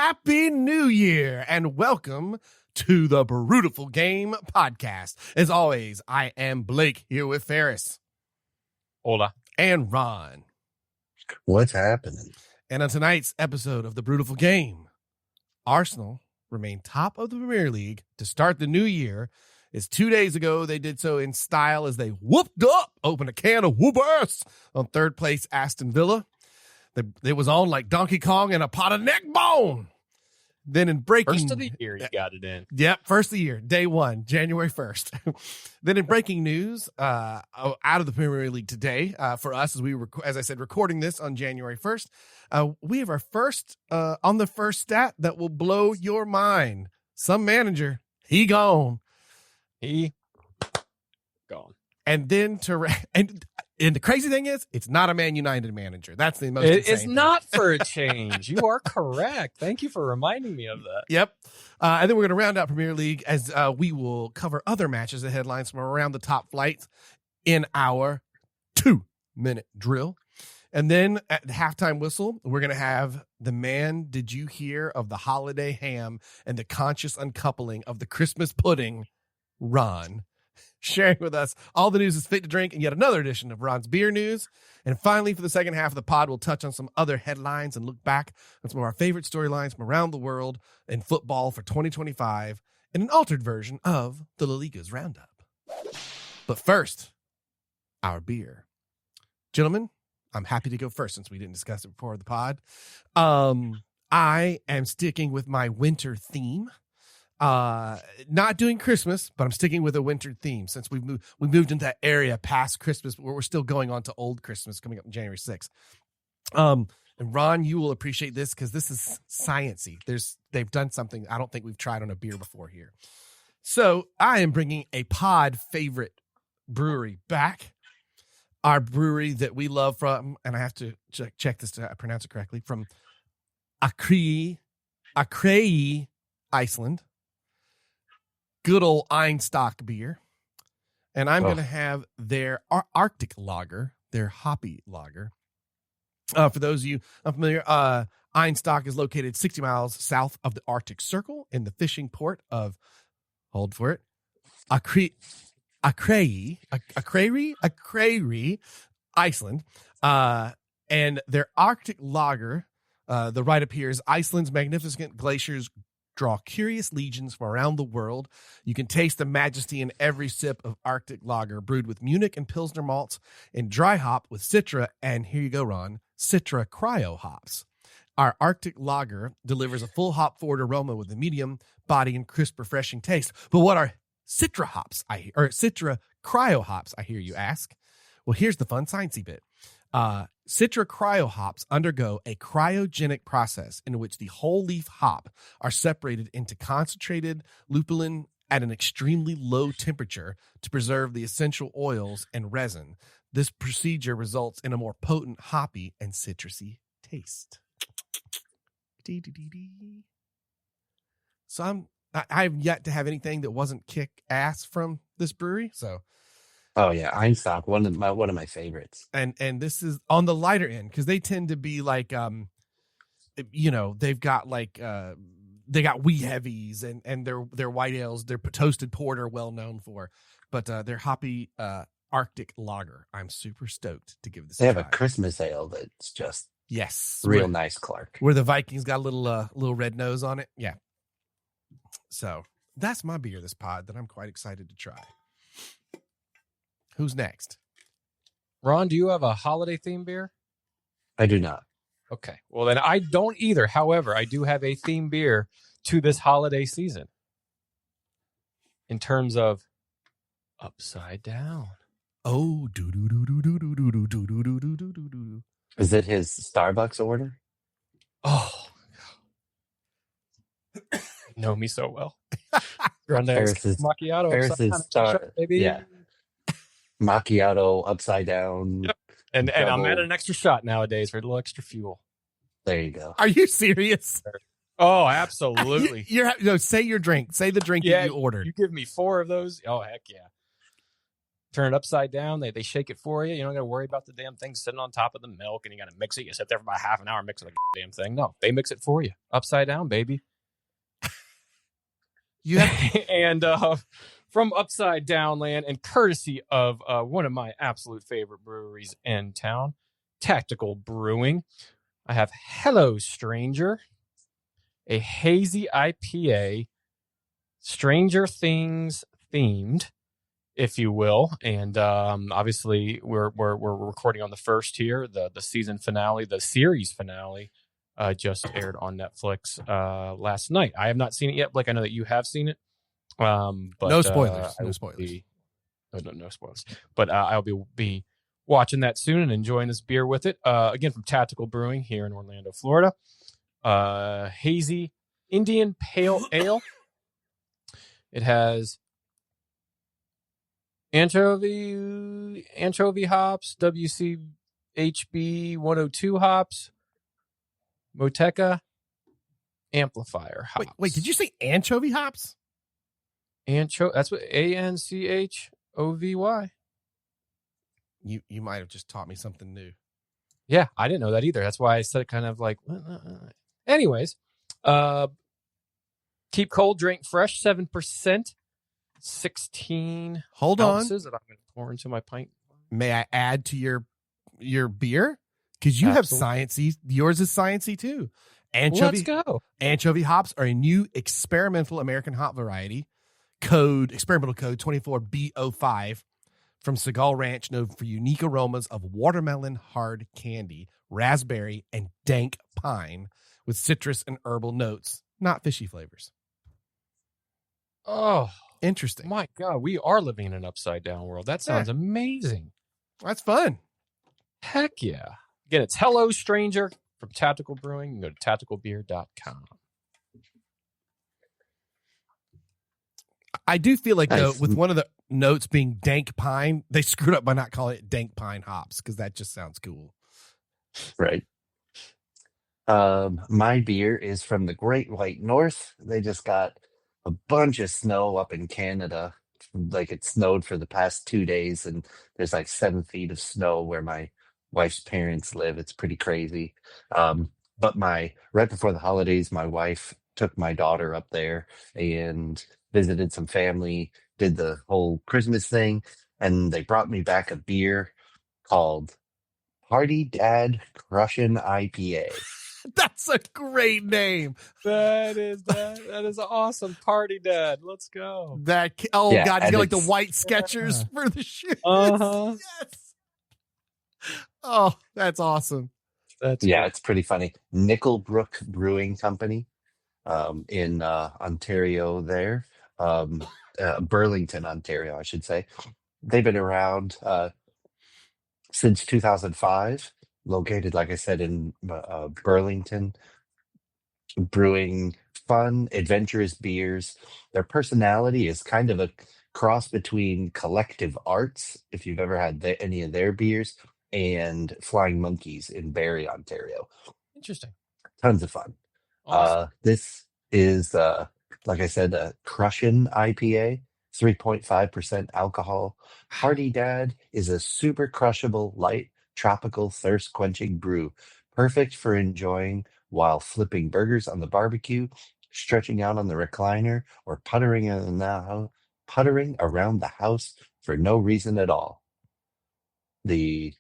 Happy New Year and welcome to the Brewtiful Game podcast. As always, I am Blake here with Ferris. Hola. And Ron. What's happening? And on tonight's episode of the Brewtiful Game, Arsenal remain top of the Premier League to start the new year. It's 2 days ago they did so in style as they whooped up, opened a can of whoopers on third place Aston Villa. It was on like Donkey Kong and a pot of neck bone. Then in breaking... First of the year, you got it in. Yep, first of the year, day one, January 1st. Then in breaking news, out of the Premier League today, for us, as we were, as I said, recording this on January 1st, we have our first, on the first stat that will blow your mind. Some manager, he gone. He gone. And then and the crazy thing is, it's not a Man United manager. That's the most It's insane not for a change. You are correct. Thank you for reminding me of that. Yep. And then we're going to round out Premier League as we will cover other matches and headlines from around the top flights in our 2-minute drill. And then at the halftime whistle, we're going to have the man, did you hear of the holiday ham and the conscious uncoupling of the Christmas pudding, Ron, sharing with us all the news is fit to drink and yet another edition of Ron's Beer News. And finally, for the second half of the pod, we'll touch on some other headlines and look back on some of our favorite storylines from around the world in football for 2025 in an altered version of the La Liga's Roundup. But first, our beer. Gentlemen, I'm happy to go first since we didn't discuss it before the pod. I am sticking with my winter theme. Not doing Christmas, but I'm sticking with a winter theme since we moved into that area past Christmas, but we're still going on to old Christmas coming up on January 6th. And Ron, you will appreciate this because this is sciencey. They've done something I don't think we've tried on a beer before here. So I am bringing a pod favorite brewery back. Our brewery that we love from, and I have to check this to pronounce it correctly, from Akureyri, Iceland. Good old Einstock beer. And I'm going to have their Arctic lager, their hoppy lager. For those of you unfamiliar, Einstock is located 60 miles south of the Arctic Circle in the fishing port of, hold for it, Akureyri, Iceland. And their Arctic lager, the right appears, Iceland's magnificent glaciers draw curious legions from around the world. You can taste the majesty in every sip of Arctic lager, brewed with Munich and Pilsner malts and dry hop with Citra, and here you go, Ron, Citra cryo hops. Our Arctic lager delivers a full hop forward aroma with a medium body and crisp, refreshing taste. But what are Citra hops, Citra cryo hops, I hear you ask? Well, here's the fun sciencey bit. Citra cryo hops undergo a cryogenic process in which the whole leaf hop are separated into concentrated lupulin at an extremely low temperature to preserve the essential oils and resin. This procedure results in a more potent hoppy and citrusy taste. So I've yet to have anything that wasn't kick ass from this brewery. So Oh yeah, Einstock, one of my favorites. And this is on the lighter end because they tend to be like, they've got like they got wee heavies and their white ales, their toasted porter, well known for, but their hoppy Arctic lager. I'm super stoked to give this. They have a Christmas ale that's just real nice, Clark. Where the Vikings got a little red nose on it. Yeah. So that's my beer this pod that I'm quite excited to try. Who's next? Ron, do you have a holiday theme beer? I do not. Okay. Well, then I don't either. However, I do have a theme beer to this holiday season in terms of Upside Down. Oh, Is it his Starbucks order? Oh, you know me so well. Grande macchiato. Baby. Yeah. Macchiato upside down. Yep. And I'm at an extra shot nowadays for a little extra fuel. There you go. Are you serious? Oh, absolutely. Say your drink. Say the drink that you ordered. You give me 4 of those. Oh, heck yeah. turn it upside down. They shake it for you. You don't got to worry about the damn thing sitting on top of the milk, and you got to mix it. You sit there for about half an hour mixing the damn thing. No, they mix it for you upside down, baby. And from Upside Down Land, and courtesy of one of my absolute favorite breweries in town, Tactical Brewing, I have Hello Stranger, a hazy IPA, Stranger Things themed, if you will. And obviously we're recording on the first here. The season finale, the series finale, just aired on Netflix last night. I have not seen it yet, Blake. I know that you have seen it. But no spoilers. No spoilers. No spoilers. But I'll be watching that soon and enjoying this beer with it. Again, from Tactical Brewing here in Orlando, Florida. Hazy Indian Pale Ale. It has anchovy hops, WCHB 102 hops, Moteca amplifier hops. Wait, did you say anchovy hops? That's what ANCHOVY. You might have just taught me something new. Yeah, I didn't know that either. That's why I said it kind of like. Anyways, keep cold, drink fresh, 7%, 16 ounces that I'm going to pour into my pint. May I add to your beer? Because you have sciencey. Yours is sciencey too. Let's go. Anchovy hops are a new experimental American hop variety. Experimental code 24B05 from Seagull Ranch, known for unique aromas of watermelon hard candy, raspberry, and dank pine with citrus and herbal notes, not fishy flavors. Oh, interesting. My God, we are living in an upside down world. That sounds amazing. That's fun. Heck yeah. Again, it's Hello Stranger from Tactical Brewing. You can go to tacticalbeer.com. I do feel like, though, with one of the notes being dank pine, they screwed up by not calling it dank pine hops, because that just sounds cool. Right. My beer is from the Great White North. They just got a bunch of snow up in Canada. Like, it snowed for the past 2 days, and there's like 7 feet of snow where my wife's parents live. It's pretty crazy. But right before the holidays, my wife took my daughter up there and visited some family, did the whole Christmas thing, and they brought me back a beer called Party Dad Crushin' IPA. That's a great name. That is awesome. Party Dad. Let's go. God, you got like the white Skechers for the shoes. Yes. Oh, that's awesome. It's pretty funny. Nickelbrook Brewing Company in Ontario there. Burlington, Ontario, I should say. They've been around since 2005, located, like I said, in Burlington, brewing fun, adventurous beers. Their personality is kind of a cross between Collective Arts, if you've ever had any of their beers, and Flying Monkeys in Barrie, Ontario. Interesting. Tons of fun. Awesome. This is, like I said, a Crushin' IPA, 3.5% alcohol. Party Dad is a super crushable, light, tropical, thirst-quenching brew, perfect for enjoying while flipping burgers on the barbecue, stretching out on the recliner, or puttering around the house for no reason at all. The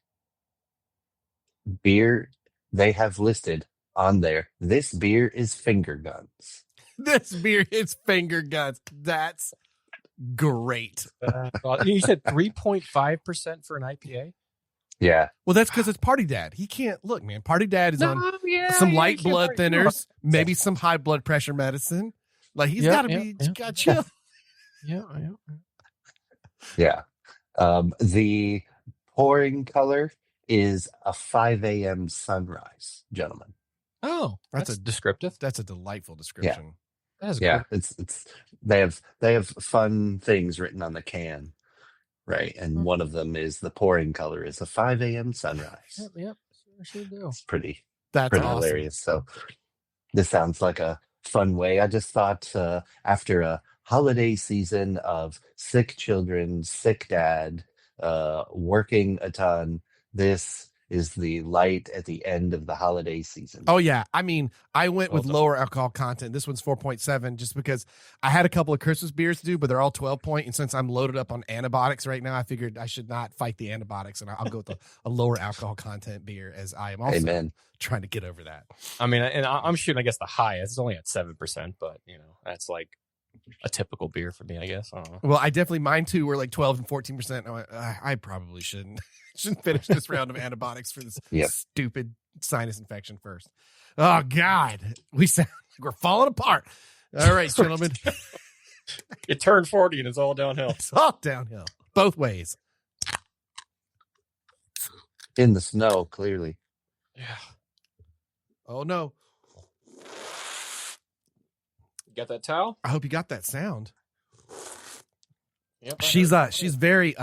beer they have listed on there, this beer is finger guns. This beer is finger guns. That's great. You said 3.5% for an IPA? Yeah. Well, that's because it's Party Dad. He can't look, man. Party Dad is on some light blood thinners, maybe some high blood pressure medicine. Like, he's got to got chill. Yeah. The pouring color is a 5 a.m. sunrise, gentlemen. Oh, that's a descriptive. That's a delightful description. Yeah. That's cool. It's they have fun things written on the can, right? And one of them is the pouring color is a 5 a.m. sunrise. Yep, sure do. It's pretty awesome. Hilarious. So this sounds like a fun way. I just thought after a holiday season of sick children, sick dad, working a ton. This is the light at the end of the holiday season. Oh yeah, I mean, I went Well with done. lower alcohol content. This one's 4.7, just because I had a couple of Christmas beers to do, but they're all 12 point. And since I'm loaded up on antibiotics right now, I figured I should not fight the antibiotics, and I'll go with a lower alcohol content beer, as I am also Amen. trying to get over that. I mean, and I'm shooting, I guess, the highest. It's only at 7%, but that's like a typical beer for me, I guess. I don't know. Well, I definitely, mine too were like 12 and 14%. I probably shouldn't finish this round of antibiotics for this Yep. stupid sinus infection first. Oh God, we sound like we're falling apart. All right, gentlemen, You turn 40 and it's all downhill. it's all downhill both ways. In the snow, clearly. Yeah. Oh no, You got that towel? I hope you got that sound. Yep. She's very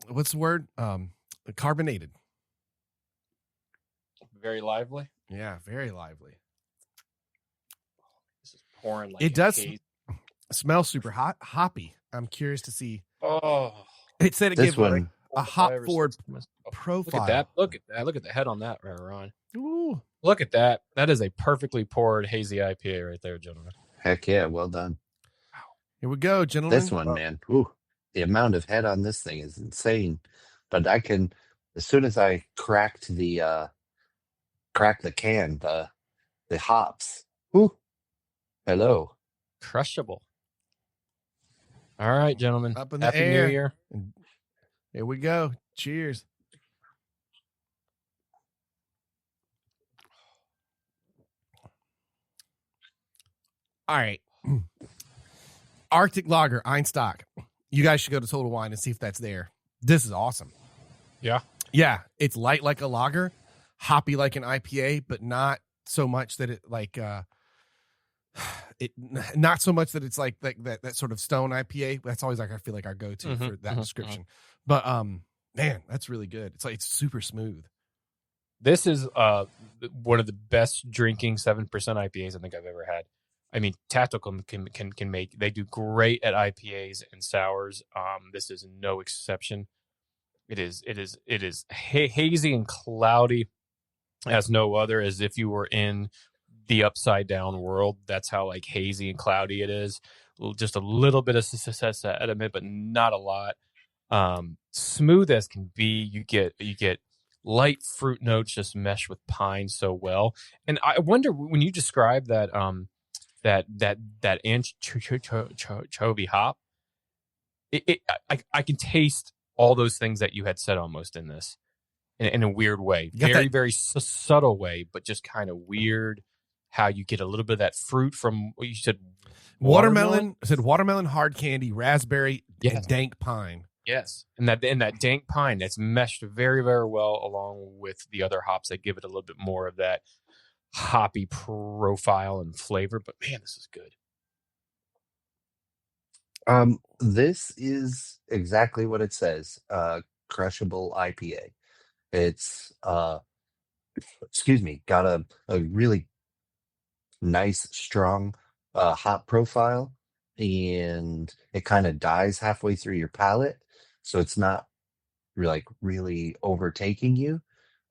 what's the word? Carbonated. very lively. Yeah, very lively. This is pouring like It a does haze. smell super hoppy. I'm curious to see. Oh, It said it This gave one, a hop flavors. forward Look profile. at that. Look at that. Look at the head on that, Ron. Ooh. Look at that. That is a perfectly poured hazy IPA right there, gentlemen. heck yeah, well done. Here we go, gentlemen. This one, man. Ooh, the amount of head on this thing is insane. But I can, as soon as I cracked the can, the hops. Ooh, hello. Crushable. All right, gentlemen. Up in the Happy air. New Year. Here we go. Cheers. All right. Arctic Lager, Einstock. You guys should go to Total Wine and see if that's there. This is awesome. Yeah. Yeah, it's light like a lager, hoppy like an IPA, but not so much that it like not so much that it's like that sort of stone IPA. That's always like I feel like our go-to for that description. But man, that's really good. It's like it's super smooth. This is one of the best drinking 7% IPAs I think I've ever had. I mean, Tactical can make. They do great at IPAs and sours. This is no exception. It is hazy and cloudy as no other. As if you were in the upside down world. That's how like hazy and cloudy it is. Just a little bit of sediment, but not a lot. Smooth as can be. You get light fruit notes just mesh with pine so well. And I wonder when you describe that that anchovy hop, I can taste all those things that you had said almost in this in a weird way, very subtle way, but just kind of weird. How you get a little bit of that fruit from what you said, watermelon. I said watermelon, hard candy, raspberry, and dank pine. Yes, and that dank pine that's meshed very, very well along with the other hops that give it a little bit more of that hoppy profile and flavor. But man, this is good. This is exactly what it says. Crushable IPA. It's got a really nice, strong hop profile, and it kind of dies halfway through your palate, so it's not really overtaking you.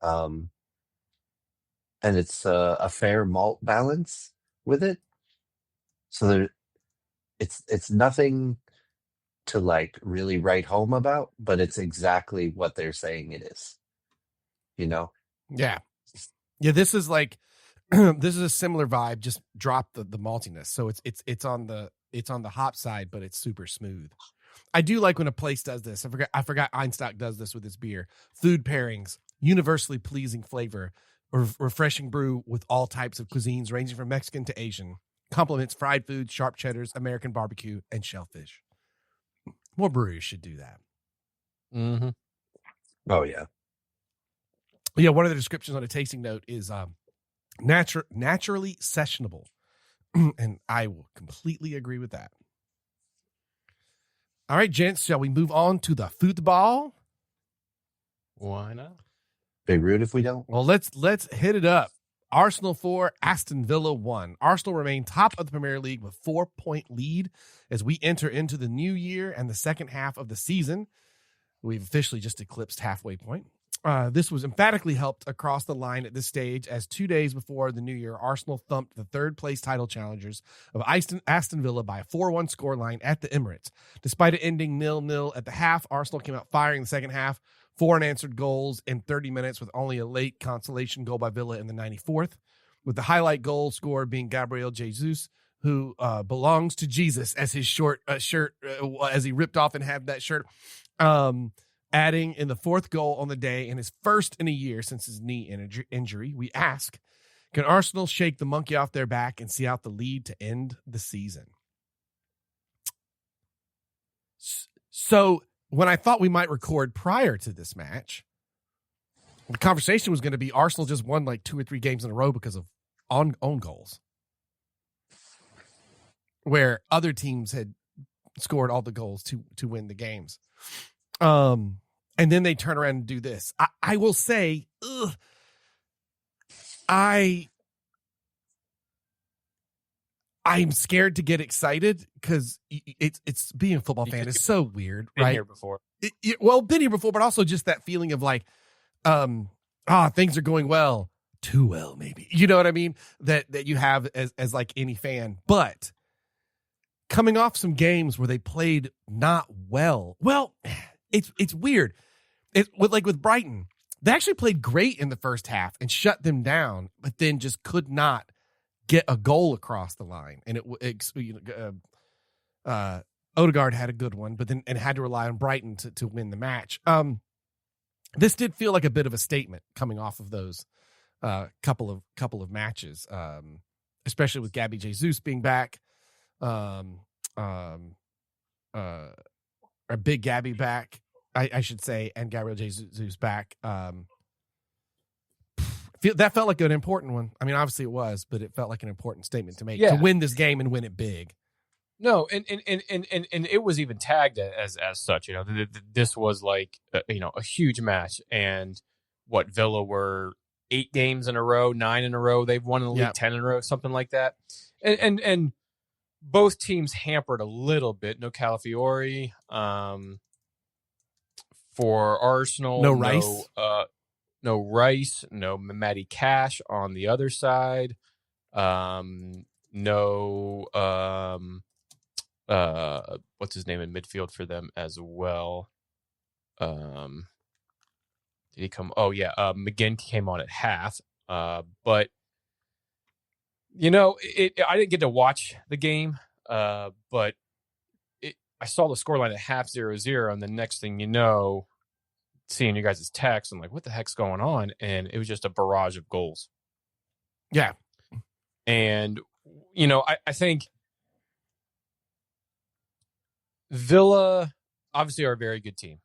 And it's a fair malt balance with it, so it's nothing to like really write home about, but it's exactly what they're saying it is. Yeah. This is like this is a similar vibe. Just drop the maltiness, so it's on the hop side, but it's super smooth. I do like when a place does this. I forgot Einstock does this with his beer. Food pairings, universally pleasing flavor, refreshing brew with all types of cuisines ranging from Mexican to Asian. Complements fried foods, sharp cheddars, American barbecue, and shellfish. More breweries should do that. Mm-hmm. Oh yeah. Yeah, one of the descriptions on a tasting note is naturally sessionable. And I will completely agree with that. All right, gents, shall we move on to the football? Why not? Big rude if we don't. Well, let's hit it up. Arsenal 4, Aston Villa 1. Arsenal remain top of the Premier League with 4-point lead as we enter into the new year and the second half of the season. We've officially just eclipsed halfway point. This was emphatically helped across the line at this stage, as 2 days before the new year, Arsenal thumped the third-place title challengers of Aston Villa by a 4-1 scoreline at the Emirates. Despite it ending 0-0 at the half, Arsenal came out firing the second half, 4 unanswered goals in 30 minutes with only a late consolation goal by Villa in the 94th, with the highlight goal scorer being Gabriel Jesus, who belongs to Jesus, as his shirt, as he ripped off and had that shirt. Adding in the 4th goal on the day and his first in a year since his knee injury. We ask, can Arsenal shake the monkey off their back and see out the lead to end the season? So when I thought we might record prior to this match, the conversation was going to be Arsenal just won like 2 or 3 games in a row because of own goals, where other teams had scored all the goals to win the games. And then they turn around and do this. I will say, I'm scared to get excited because it's being a football fan is so weird, been right? Here before. Been here before, but also just that feeling of like, things are going well, too well, maybe. You know what I mean? That you have as like any fan, but coming off some games where they played not well. Well, it's weird. With Brighton, they actually played great in the first half and shut them down, but then just could not get a goal across the line. And Odegaard had a good one, but then had to rely on Brighton to win the match. This did feel like a bit of a statement coming off of those couple of matches, especially with Gabby Jesus being back. A big Gabby back, I should say, and Gabriel Jesus back. That felt like an important one. I mean, obviously it was, but it felt like an important statement to make to win this game and win it big. No, and it was even tagged as such. You know, this was like a huge match, and Villa were 8 games in a row, 9 in a row. They've won in the league 10 in a row, something like that, and both teams hampered a little bit. No Calafiori for Arsenal. No Rice. No Rice. No Matty Cash on the other side. No. What's his name in midfield for them as well? Did he come? Oh yeah. McGinn came on at half. But I didn't get to watch the game, but I saw the scoreline at half 0-0, and the next thing you know, seeing you guys' text, I'm like, what the heck's going on? And it was just a barrage of goals. Yeah. And, I think Villa obviously are a very good team.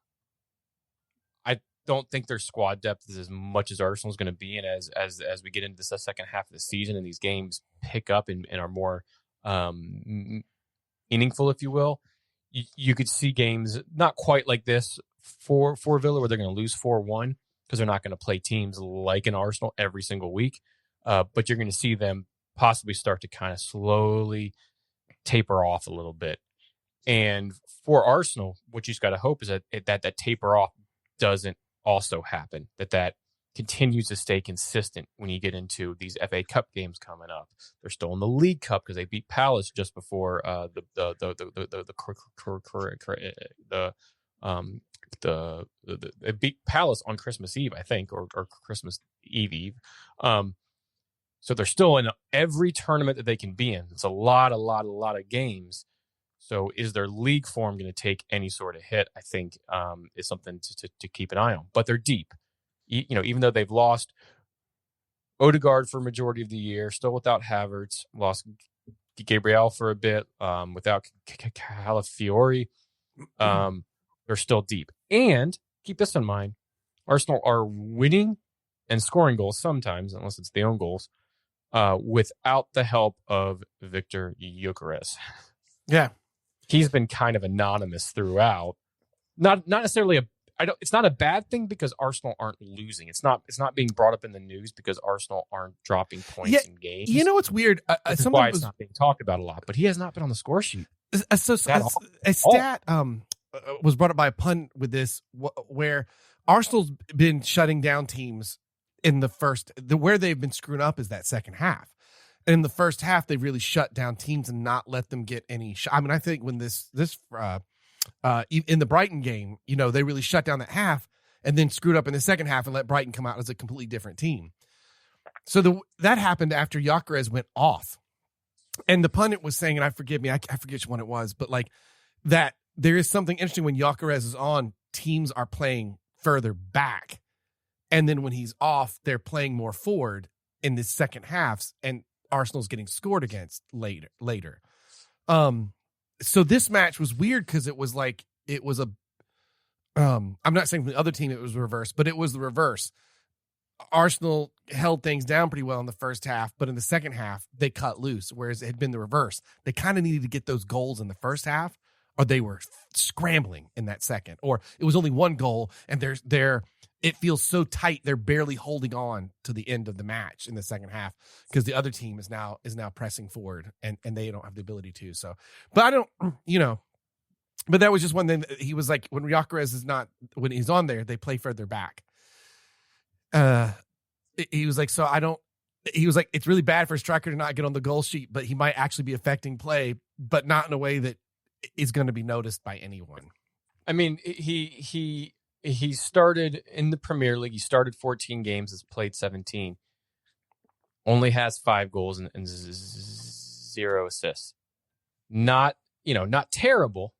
I don't think their squad depth is as much as Arsenal is going to be, and as we get into the second half of the season and these games pick up and are more meaningful, if you will, you could see games not quite like this for Villa, where they're going to lose 4-1 because they're not going to play teams like an Arsenal every single week. But you're going to see them possibly start to kind of slowly taper off a little bit. And for Arsenal, what you just got to hope is that taper off doesn't also happen, that continues to stay consistent when you get into these FA Cup games coming up. They're still in the League Cup because they beat Palace just before they beat Palace on Christmas Eve, I think, or Christmas Eve. So they're still in every tournament that they can be in. It's a lot of games. So is their league form going to take any sort of hit? I think is something to keep an eye on. But they're deep. Even though they've lost Odegaard for a majority of the year, still without Havertz, lost Gabriel for a bit, without Calafiori, they're still deep. And keep this in mind, Arsenal are winning and scoring goals sometimes, unless it's their own goals, without the help of Victor Gyökeres. Yeah. He's been kind of anonymous throughout. Not necessarily it's not a bad thing because Arsenal aren't losing. It's not being brought up in the news because Arsenal aren't dropping points in games. You know what's weird? That's why it's not being talked about a lot. But he has not been on the score sheet. A stat was brought up by a pun with this, where Arsenal's been shutting down teams in the first. Where they've been screwing up is that second half. In the first half, they really shut down teams and not let them get any shot. I mean, I think when this in the Brighton game, they really shut down that half and then screwed up in the second half and let Brighton come out as a completely different team. So that happened after Gyökeres went off. And the pundit was saying, and I forget which one it was, but like that there is something interesting when Gyökeres is on, teams are playing further back. And then when he's off, they're playing more forward in the second halves, and Arsenal's getting scored against later. So this match was weird because it was I'm not saying from the other team it was reverse, but it was the reverse. Arsenal held things down pretty well in the first half, but in the second half, they cut loose, whereas it had been the reverse. They kind of needed to get those goals in the first half, or they were scrambling in that second. Or it was only one goal, and it feels so tight, they're barely holding on to the end of the match in the second half because the other team is now pressing forward, and they don't have the ability to. So, but I don't, but that was just one thing that he was like, when Gyökeres when he's on there, they play further back. He was like, it's really bad for a striker to not get on the goal sheet, but he might actually be affecting play, but not in a way that is going to be noticed by anyone. I mean, he started in the Premier League. He started 14 games, has played 17, only has 5 goals and 0 assists. Not terrible,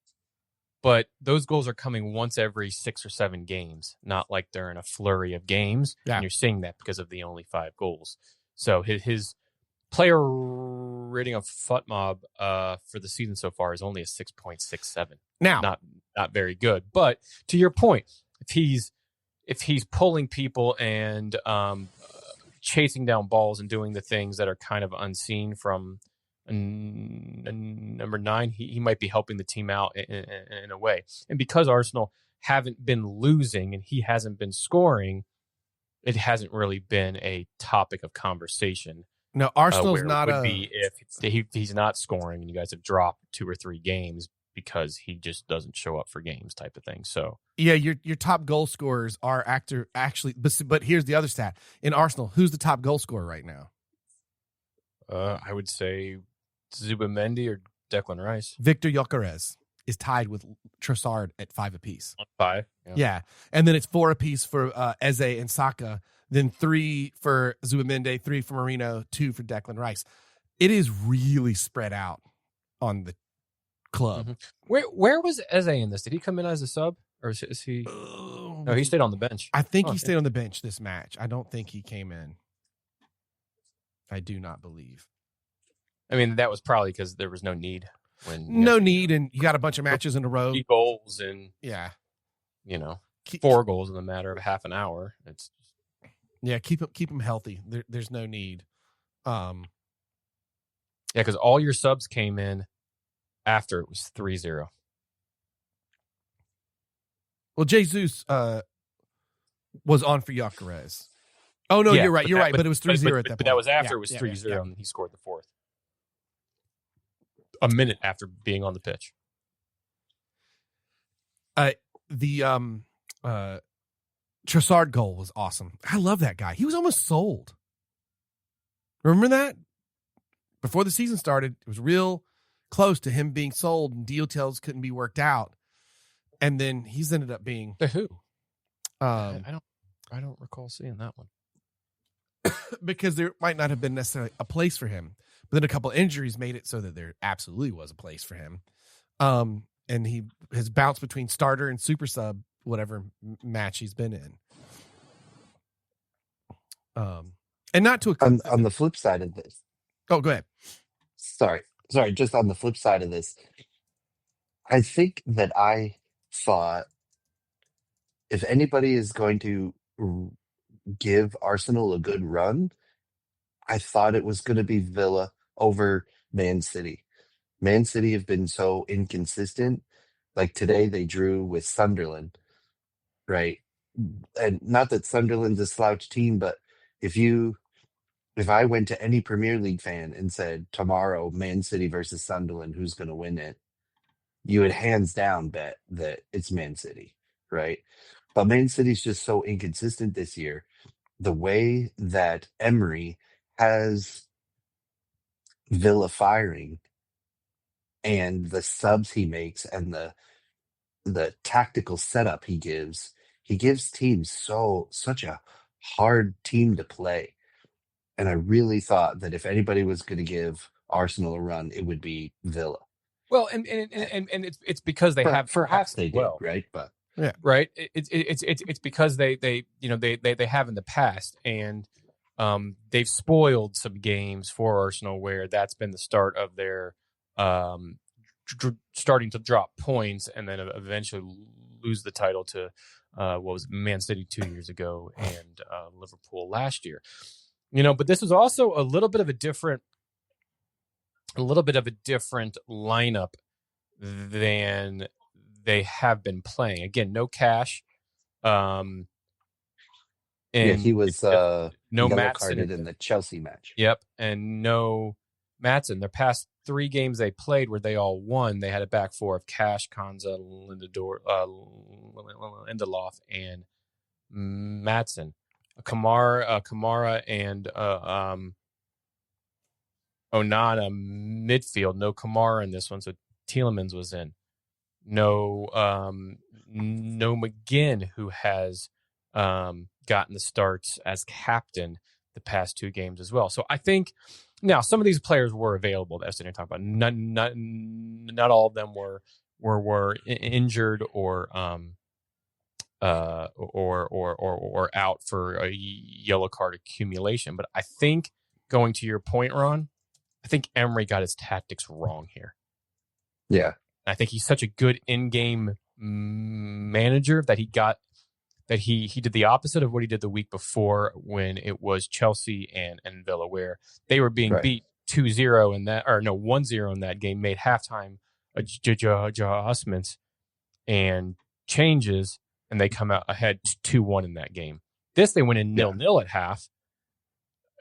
but those goals are coming once every 6 or 7 games, not like they're in a flurry of games. Yeah. And you're seeing that because of the only 5 goals. So his player rating of FUTMOB for the season so far is only a 6.67. Now, not very good. But to your point, if he's pulling people and chasing down balls and doing the things that are kind of unseen from number 9, he might be helping the team out in a way. And because Arsenal haven't been losing and he hasn't been scoring, it hasn't really been a topic of conversation. No, Arsenal's not if he's not scoring and you guys have dropped 2 or 3 games because he just doesn't show up for games type of thing. So yeah, your top goal scorers are actually, but here's the other stat. In Arsenal, who's the top goal scorer right now? I would say Zubimendi or Declan Rice. Victor Gyökeres is tied with Trossard at 5 apiece. 5. Yeah. And then it's 4 apiece for Eze and Saka, then 3 for Zubimendi, 3 for Marino, 2 for Declan Rice. It is really spread out on the club. Mm-hmm. Where was Eze in this? Did he come in as a sub, or is he? No, he stayed on the bench. I think he stayed on the bench this match. I don't think he came in. I do not believe. I mean, that was probably because there was no need. And you got a bunch of matches in a row. 3 goals and 4 goals in a matter of half an hour. It's keep them healthy. There's no need. Because all your subs came in after it was 3-0. Well, Jesus was on for Gyökeres. Oh no, you're right. But it was 3-0 at that point. But that was after it was 3-0 and he scored the 4th. A minute after being on the pitch. The Trossard goal was awesome. I love that guy. He was almost sold. Remember that? Before the season started, it was real close to him being sold and details couldn't be worked out. And then he's ended up being who? I don't recall seeing that one. Because there might not have been necessarily a place for him. But then a couple of injuries made it so that there absolutely was a place for him. And he has bounced between starter and super sub, whatever match he's been in. And not to on the flip side of this. Oh, go ahead. Sorry. Just on the flip side of this, I think that I thought if anybody is going to give Arsenal a good run, I thought it was going to be Villa over Man City. Man City have been so inconsistent. Like today, they drew with Sunderland, right? And not that Sunderland's a slouch team, but if I went to any Premier League fan and said tomorrow Man City versus Sunderland, who's going to win it? you would hands down bet that it's Man City, right? But Man City's just so inconsistent this year. The way that Emery has Villa firing and the subs he makes and the tactical setup he gives teams such a hard team to play. And I really thought that if anybody was going to give Arsenal a run, it would be Villa. Well, and it's because they have For half as they well. did, right? But Right. It's because they have in the past, and they've spoiled some games for Arsenal where that's been the start of their starting to drop points and then eventually lose the title to what was it, Man City 2 years ago and Liverpool last year. But this was also a little bit of a different lineup than they have been playing. Again, no Cash. And he was no yellow Maatsen carded in the Chelsea match. Yep, and no Maatsen. Their past 3 games they played where they all won, they had a back four of Cash, Konza, Lindelof, and Maatsen. Kamara and Onana midfield. No Kamara in this one, so Tielemans was in. No McGinn, who has gotten the starts as captain the past 2 games as well. So I think now some of these players were available that I was talking about. Not all of them were injured or out for a yellow card accumulation. But I think, going to your point, Ron, I think Emery got his tactics wrong here. Yeah. I think he's such a good in-game manager that he did the opposite of what he did the week before when it was Chelsea and Villa, where they were being beat 2-0 in that, or no, 1-0 in that game, made halftime adjustments and changes, and they come out ahead 2-1 in that game. This, they went in 0-0 at half,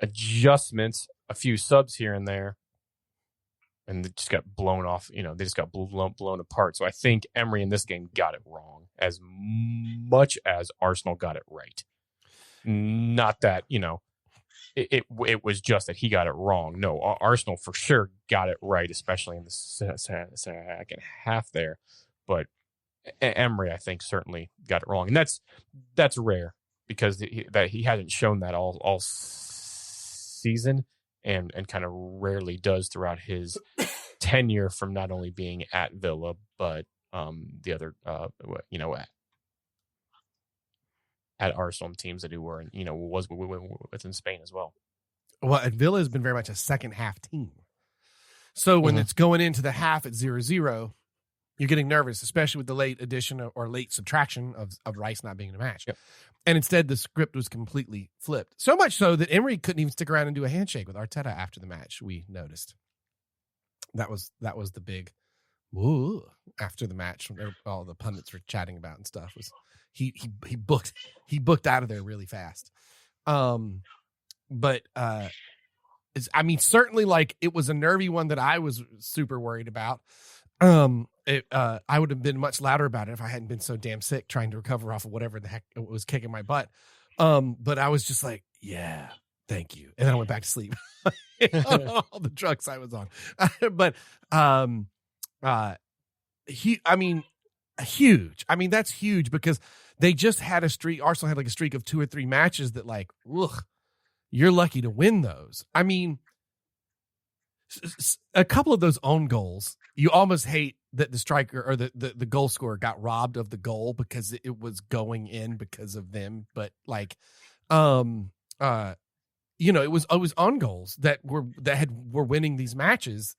adjustments, a few subs here and there, and they just got blown off. They just got blown apart. So I think Emery in this game got it wrong as much as Arsenal got it right. Not that, it was just that he got it wrong. No, Arsenal for sure got it right, especially in the second half there. But Emery, I think, certainly got it wrong. And that's rare because he hasn't shown that all season. And kind of rarely does throughout his tenure from not only being at Villa, but the other, at Arsenal teams that he were, was within Spain as well. Well, and Villa has been very much a second half team. So when it's going into the half at 0-0, you're getting nervous, especially with the late addition or late subtraction of Rice not being in the match. Yep. And instead, the script was completely flipped. So much so that Emery couldn't even stick around and do a handshake with Arteta after the match, we noticed. That was the big woo after the match. All the pundits were chatting about and stuff. Was he booked out of there really fast. But certainly, like, it was a nervy one that I was super worried about. I would have been much louder about it if I hadn't been so damn sick trying to recover off of whatever the heck was kicking my butt. But I was just like, yeah, thank you. And then I went back to sleep on all the drugs I was on. But huge. That's huge because they just had a streak. Arsenal had like a streak of 2 or 3 matches that, like, ugh, you're lucky to win those. A couple of those own goals, you almost hate that the striker or the goal scorer got robbed of the goal because it was going in because of them. But like, it was on goals that were winning these matches.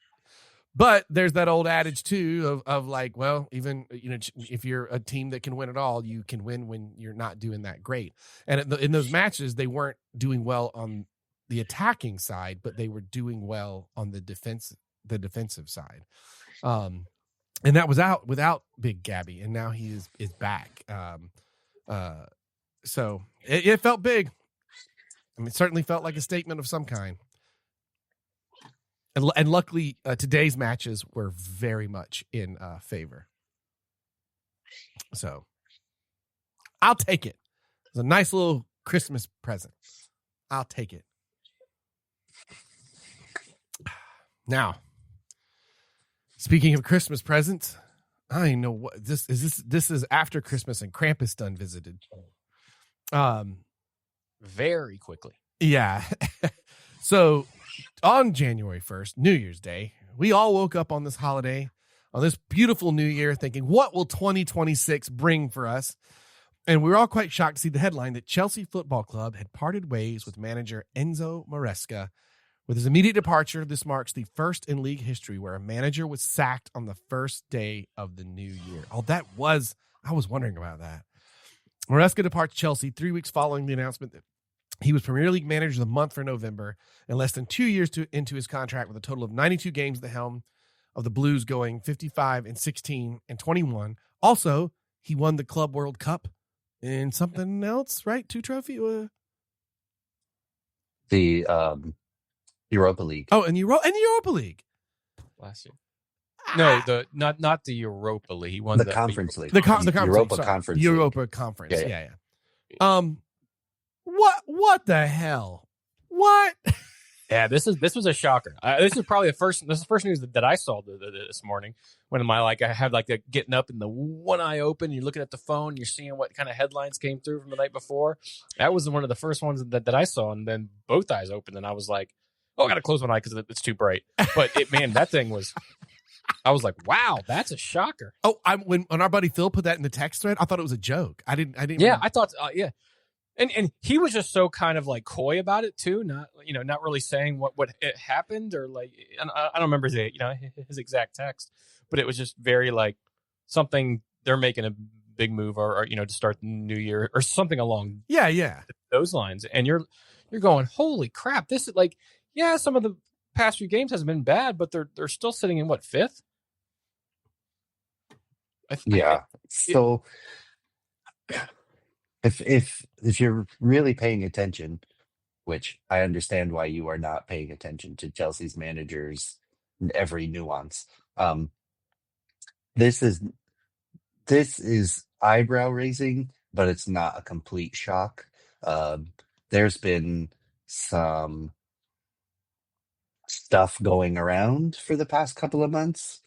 But there's that old adage too of like, well, even, if you're a team that can win it all, you can win when you're not doing that great. And in those matches, they weren't doing well on the attacking side, but they were doing well on the defensive side. And that was out without Big Gabby, and now he is back. So it felt big. It certainly felt like a statement of some kind. And luckily, today's matches were very much in favor. So I'll take it. It's a nice little Christmas present. I'll take it. Now, speaking of Christmas presents, I know what this is. This is after Christmas and Krampus done visited. Very quickly. Yeah. So on January 1st, New Year's Day, we all woke up on this holiday, on this beautiful new year, thinking, what will 2026 bring for us? And we were all quite shocked to see the headline that Chelsea Football Club had parted ways with manager Enzo Maresca. With his immediate departure, this marks the first in league history where a manager was sacked on the first day of the new year. Oh, I was wondering about that. Maresca departs Chelsea 3 weeks following the announcement that he was Premier League Manager of the Month for November, and less than 2 years into his contract with a total of 92 games at the helm of the Blues, going 55 and 16 and 21. Also, he won the Club World Cup and something else, right? 2 trophies? The Europa League. Oh, and Europa League. Last year. No, not the Europa League. He won the Conference League. The Conference Europa League, Conference. Europa League. Conference. Yeah. What the hell? What? Yeah, this was a shocker. This is probably the first news that I saw this morning. When I had getting up and the one eye open, you're looking at the phone, you're seeing what kind of headlines came through from the night before. That was one of the first ones that I saw, and then both eyes opened, and I was like, "Oh, I got to close one eye because it's too bright." But that thing was. I was like, "Wow, that's a shocker." Oh, when our buddy Phil put that in the text thread, I thought it was a joke. I didn't. Yeah, I thought. Yeah. And he was just so kind of like coy about it too, not really saying what it happened or like. And I don't remember his exact text, but it was just very like something they're making a big move or to start the new year or something along those lines. And you're going, holy crap! This is like some of the past few games hasn't been bad, but they're still sitting in what, 5th? So. If you're really paying attention, which I understand why you are not paying attention to Chelsea's managers and every nuance, this is eyebrow raising, but it's not a complete shock. There's been some stuff going around for the past couple of months.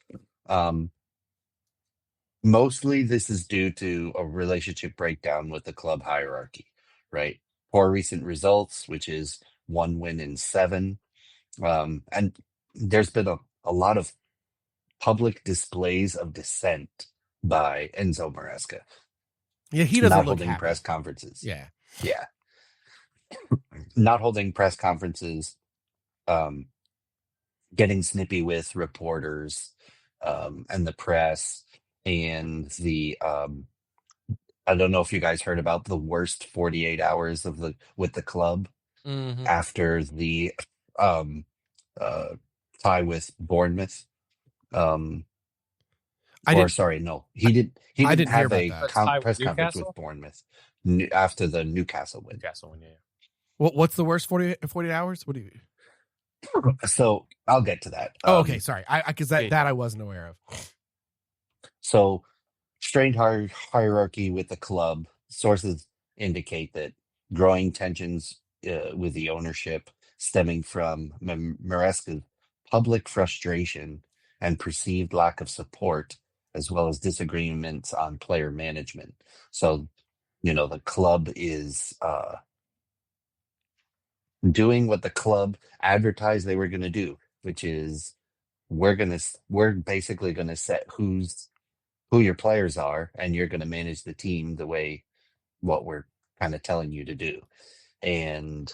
Mostly this is due to a relationship breakdown with the club hierarchy, right? Poor recent results, which is 1 win in 7. And there's been a lot of public displays of dissent by Enzo Maresca. Yeah, he doesn't not look holding happy. Press conferences. Yeah. Not holding press conferences, getting snippy with reporters and the press. And I don't know if you guys heard about the worst 48 hours with the club after the tie with Bournemouth. He didn't have a press conference with Bournemouth after the Newcastle win. What's the worst 48 hours? What do you? So I'll get to that. Okay, sorry. Because that I wasn't aware of. So, strained hierarchy with the club. Sources indicate that growing tensions with the ownership stemming from Maresca's public frustration and perceived lack of support, as well as disagreements on player management. So, the club is doing what the club advertised they were going to do, which is we're basically going to set who your players are, and you're going to manage the team the way what we're kind of telling you to do. And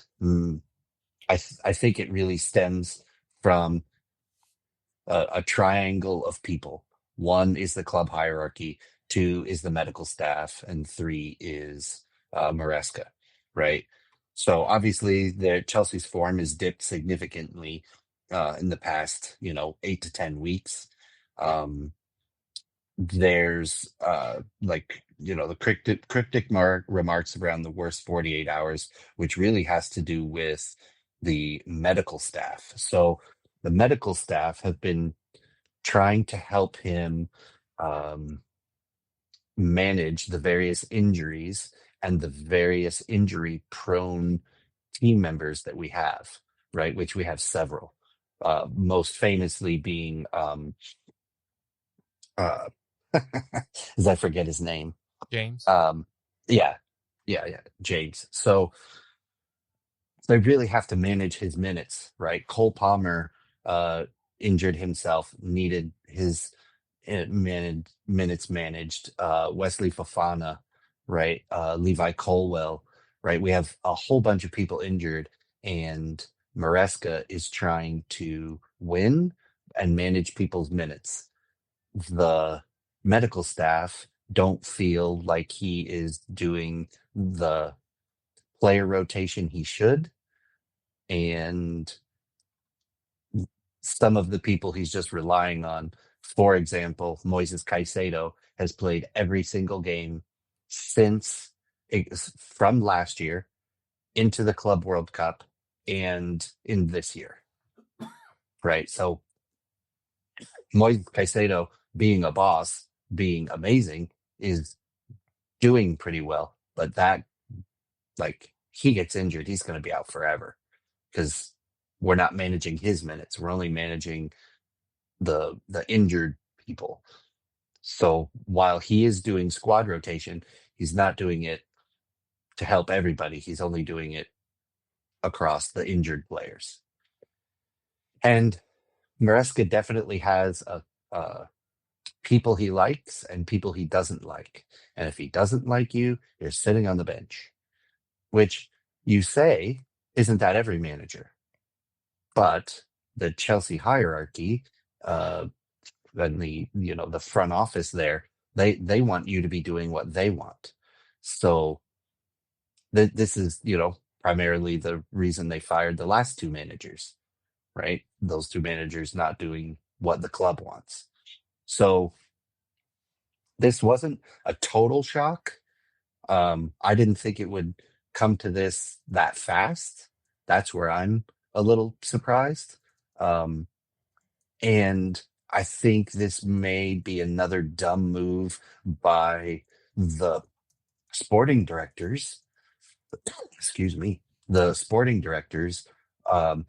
I think it really stems from a triangle of people. 1 is the club hierarchy, 2 is the medical staff, and 3 is Maresca, right? So obviously Chelsea's form is dipped significantly in the past, 8 to 10 weeks. There's the cryptic remarks around the worst 48 hours, which really has to do with the medical staff. So the medical staff have been trying to help him um, manage the various injuries and the various injury prone team members that we have, right? Which we have several. Most famously being, uh, as I forget his name. James. Yeah, James. So they really have to manage his minutes, right? Cole Palmer injured himself, needed his minutes managed. Wesley Fofana, right? Levi Colwell, right? We have a whole bunch of people injured, and Maresca is trying to win and manage people's minutes. The medical staff don't feel like he is doing the player rotation he should, and some of the people he's just relying on. For example, Moises Caicedo has played every single game from last year into the Club World Cup and in this year, right? So Moises Caicedo, being a boss, being amazing, is doing pretty well. But that, like, he gets injured, he's going to be out forever because we're not managing his minutes. We're only managing the injured people. So while he is doing squad rotation, he's not doing it to help everybody. He's only doing it across the injured players. And Maresca definitely has people he likes and people he doesn't like. And if he doesn't like you, you're sitting on the bench, which you say, isn't that every manager? But the Chelsea hierarchy, and the front office there, they want you to be doing what they want. So this is primarily the reason they fired the last two managers, right? Those two managers not doing what the club wants. So this wasn't a total shock. I didn't think it would come to this that fast. That's where I'm a little surprised. And I think this may be another dumb move by the sporting directors. Excuse me, the sporting directors. Um,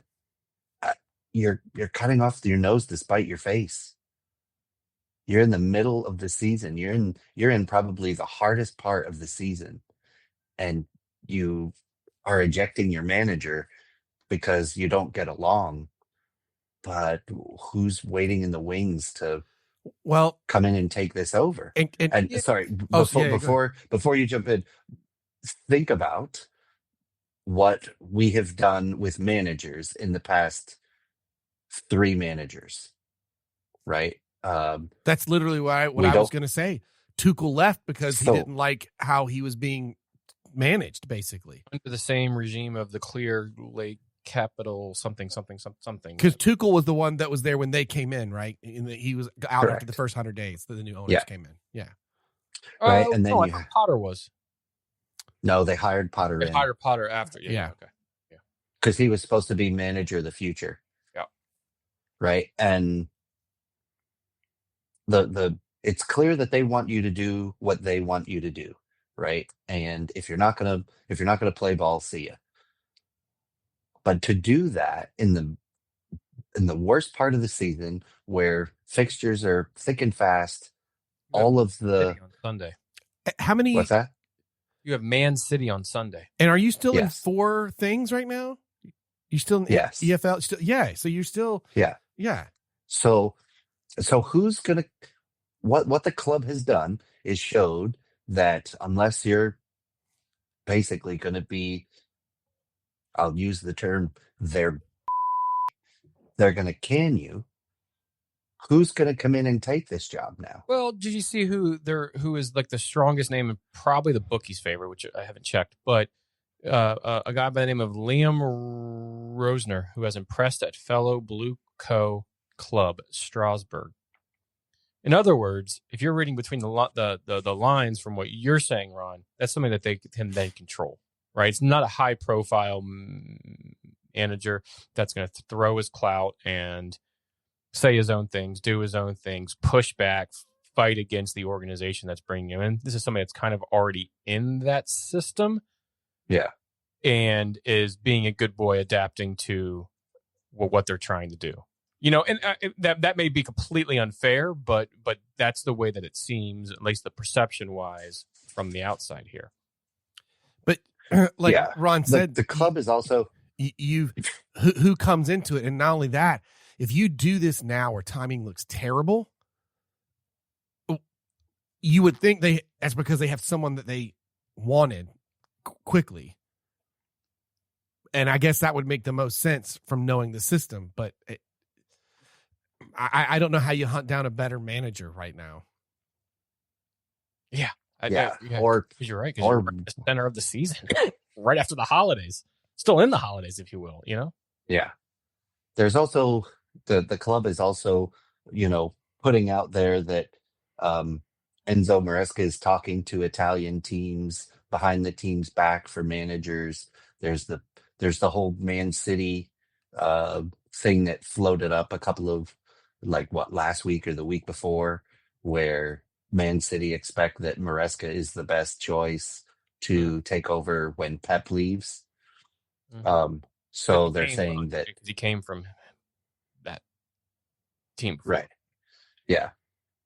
you're cutting off your nose to spite your face. You're in the middle of the season. You're in probably the hardest part of the season, and you are ejecting your manager because you don't get along. But who's waiting in the wings to come in and take this over? And sorry, before you jump in, think about what we have done with managers in the past 3 managers, right? That's literally what I was going to say. Tuchel left because he didn't like how he was being managed, basically. Under the same regime of the Clear Lake Capital something. Because Tuchel was the one that was there when they came in, right? And he was out Correct. after the first 100 days that the new owners came in. Yeah. Right. And then I thought Potter was. No, they hired Potter in. They hired Potter after. Yeah. Okay. Yeah. Because he was supposed to be manager of the future. Yeah. Right. And it's clear that they want you to do what they want you to do. Right. And if you're not gonna play ball, see ya. But to do that in the worst part of the season, where fixtures are thick and fast, all of the on Sunday. How many? What's that? You have Man City on Sunday. And are you still in 4 things right now? You still in EFL? Still, yeah. So you're still yeah. So who's gonna? What the club has done is showed that unless you're basically going to be, I'll use the term, they're going to can you. Who's going to come in and take this job now? Well, did you see who is like the strongest name and probably the bookie's favorite, which I haven't checked, but a guy by the name of Liam Rosner, who has impressed at fellow Blue Co club Strasbourg. In other words, if you're reading between the lines from what you're saying, Ron, that's something that they can then control, right? It's not a high profile manager that's going to throw his clout and say his own things, do his own things, push back, fight against the organization that's bringing him in. This is somebody that's kind of already in that system. Yeah. And is being a good boy, adapting to what they're trying to do. And that may be completely unfair, but that's the way that it seems, at least the perception wise from the outside here. But Ron said, the club is also who comes into it, and not only that, if you do this now where timing looks terrible, you would think that's because they have someone that they wanted quickly. And I guess that would make the most sense from knowing the system, but I don't know how you hunt down a better manager right now. Yeah. Or you're right. Because you're right at the center of the season, right after the holidays, still in the holidays, if you will. Yeah. There's also the club is also putting out there that Enzo Maresca is talking to Italian teams behind the team's back for managers. There's the whole Man City thing that floated up a couple of last week or the week before, where Man City expect that Maresca is the best choice to take over when Pep leaves. So they're saying that because he came from that team before. Right. Yeah.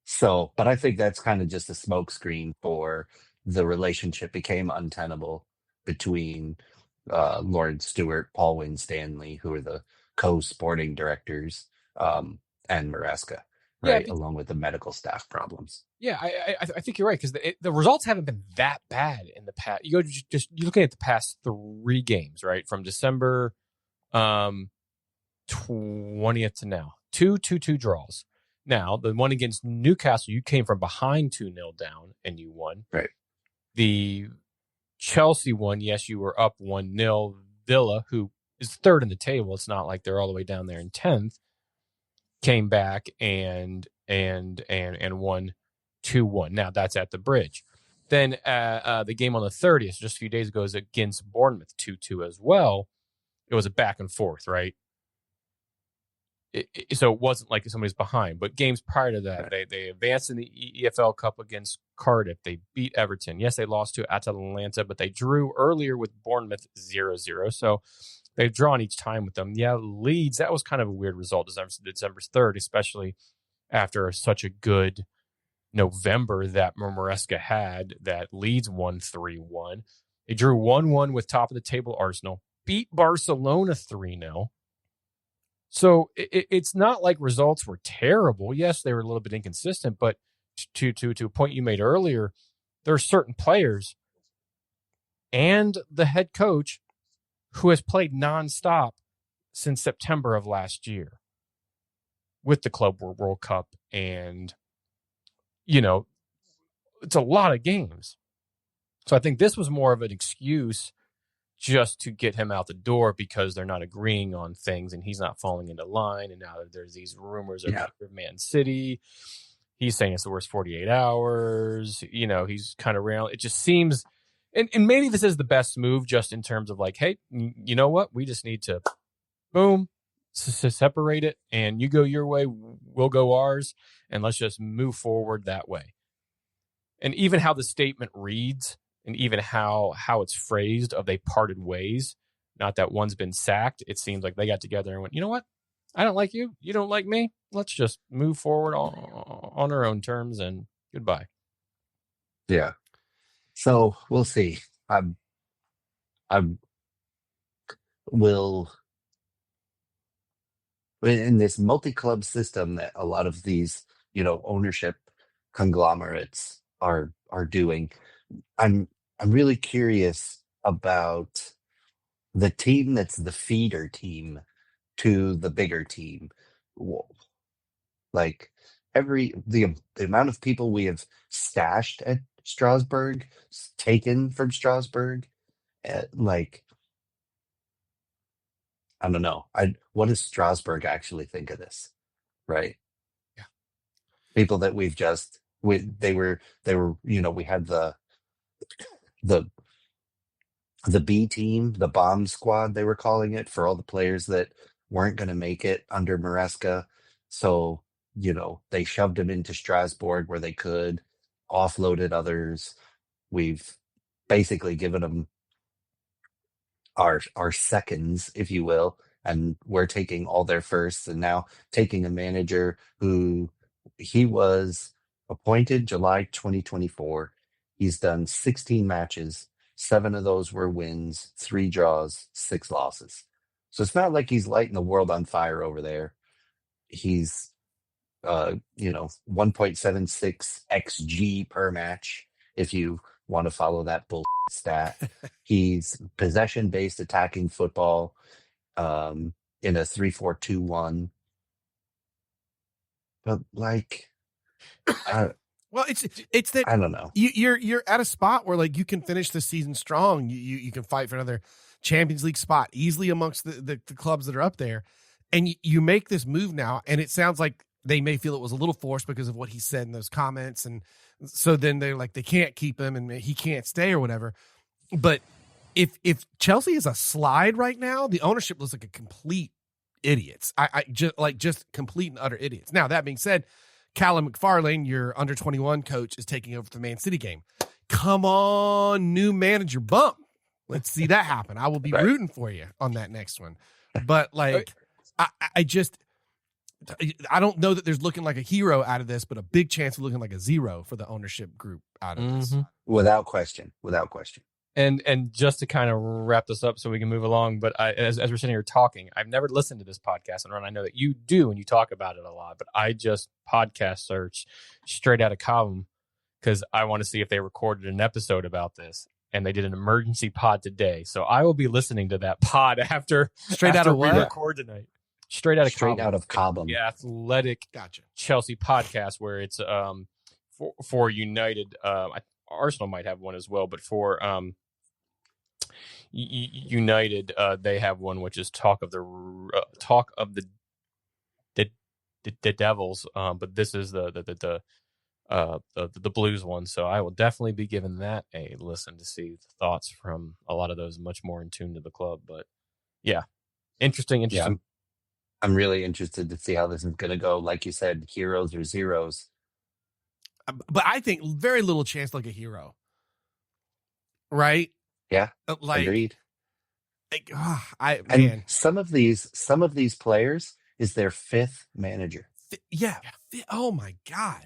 So, but I think that's kind of just a smokescreen for the relationship became untenable between Lawrence Stewart, Paul Winstanley, who are the co-sporting directors, and Maresca, right, along with the medical staff problems. Yeah, I think you're right, because the results haven't been that bad in the past. You're looking at the past 3 games, right, from December 20th to now, 2-2 draws. Now, the one against Newcastle, you came from behind 2-0 down and you won. Right. The Chelsea one, yes, you were up 1-0. Villa, who is third in the table, it's not like they're all the way down there in 10th, came back and won 2-1. Now that's at the Bridge. Then the game on the 30th, just a few days ago, is against Bournemouth, 2-2 as well. It was a back and forth, right? So it wasn't like somebody's behind, but games prior to that, they advanced in the EFL Cup against Cardiff. They beat Everton. Yes, they lost to Atalanta, but they drew earlier with Bournemouth 0-0. So they've drawn each time with them. Yeah, Leeds, that was kind of a weird result, December 3rd, especially after such a good November that Maresca had, that Leeds won 3-1. They drew 1-1 with top of the table Arsenal, beat Barcelona 3-0. So it's not like results were terrible. Yes, they were a little bit inconsistent, but to a point you made earlier, there are certain players and the head coach who has played nonstop since September of last year with the Club World Cup. And, it's a lot of games. So I think this was more of an excuse just to get him out the door because they're not agreeing on things and he's not falling into line. And now there's these rumors of Man City. He's saying it's the worst 48 hours. He's kind of real. It just seems, and maybe this is the best move just in terms of like, hey, you know what? We just need to, boom, separate it, and you go your way, we'll go ours, and let's just move forward that way. And even how the statement reads, and even how it's phrased of they parted ways, not that one's been sacked. It seems like they got together and went, you know what? I don't like you. You don't like me. Let's just move forward on our own terms and goodbye. Yeah. So we'll see. Will in this multi-club system that a lot of these, ownership conglomerates are doing. I'm really curious about the team that's the feeder team to the bigger team. Like the amount of people we have stashed at Strasbourg, taken from Strasbourg, I don't know. What does Strasbourg actually think of this? Right? Yeah. People that we had the the B team, the bomb squad, they were calling it, for all the players that weren't going to make it under Maresca. So, they shoved them into Strasbourg where they could, offloaded others. We've basically given them our seconds, if you will, and we're taking all their firsts, and now taking a manager who he was appointed July 2024. He's done 16 matches. 7 of those were wins, 3 draws, 6 losses. So it's not like he's lighting the world on fire over there. He's 1.76 xg per match, if you want to follow that bull stat. He's possession-based attacking football in a 3-4-2-1. But well, it's that I don't know. You're at a spot where like you can finish the season strong. You can fight for another Champions League spot easily amongst the clubs that are up there, and you make this move now, and it sounds like they may feel it was a little forced because of what he said in those comments, and so then they're like they can't keep him and he can't stay or whatever. But if Chelsea is a slide right now, the ownership looks like a complete idiots. I just complete and utter idiots. Now that being said, Callum McFarlane, your under 21 coach, is taking over the Man City game. Come on, new manager bump. Let's see that happen. I will be rooting for you on that next one. But I don't know that there's looking like a hero out of this, but a big chance of looking like a zero for the ownership group out of this. Without question. And just to kind of wrap this up so we can move along, but as we're sitting here talking, I've never listened to this podcast, and Ron, I know that you do and you talk about it a lot, but I just podcast search straight out of Cobham because I want to see if they recorded an episode about this, and they did an emergency pod today. So I will be listening to that pod after out of we what? record tonight. Straight out of Cobham. The athletic Chelsea podcast where it's for United. Arsenal might have one as well, but for United, they have one which is talk of the Devils. But this is the Blues one, so I will definitely be giving that a listen to see the thoughts from a lot of those much more in tune to the club. But yeah, interesting. Yeah, I'm really interested to see how this is going to go. Like you said, heroes or zeros. But I think very little chance like a hero. Right? Yeah. Agreed. Man. Some of these players is their 5th manager. Yeah. Oh my God.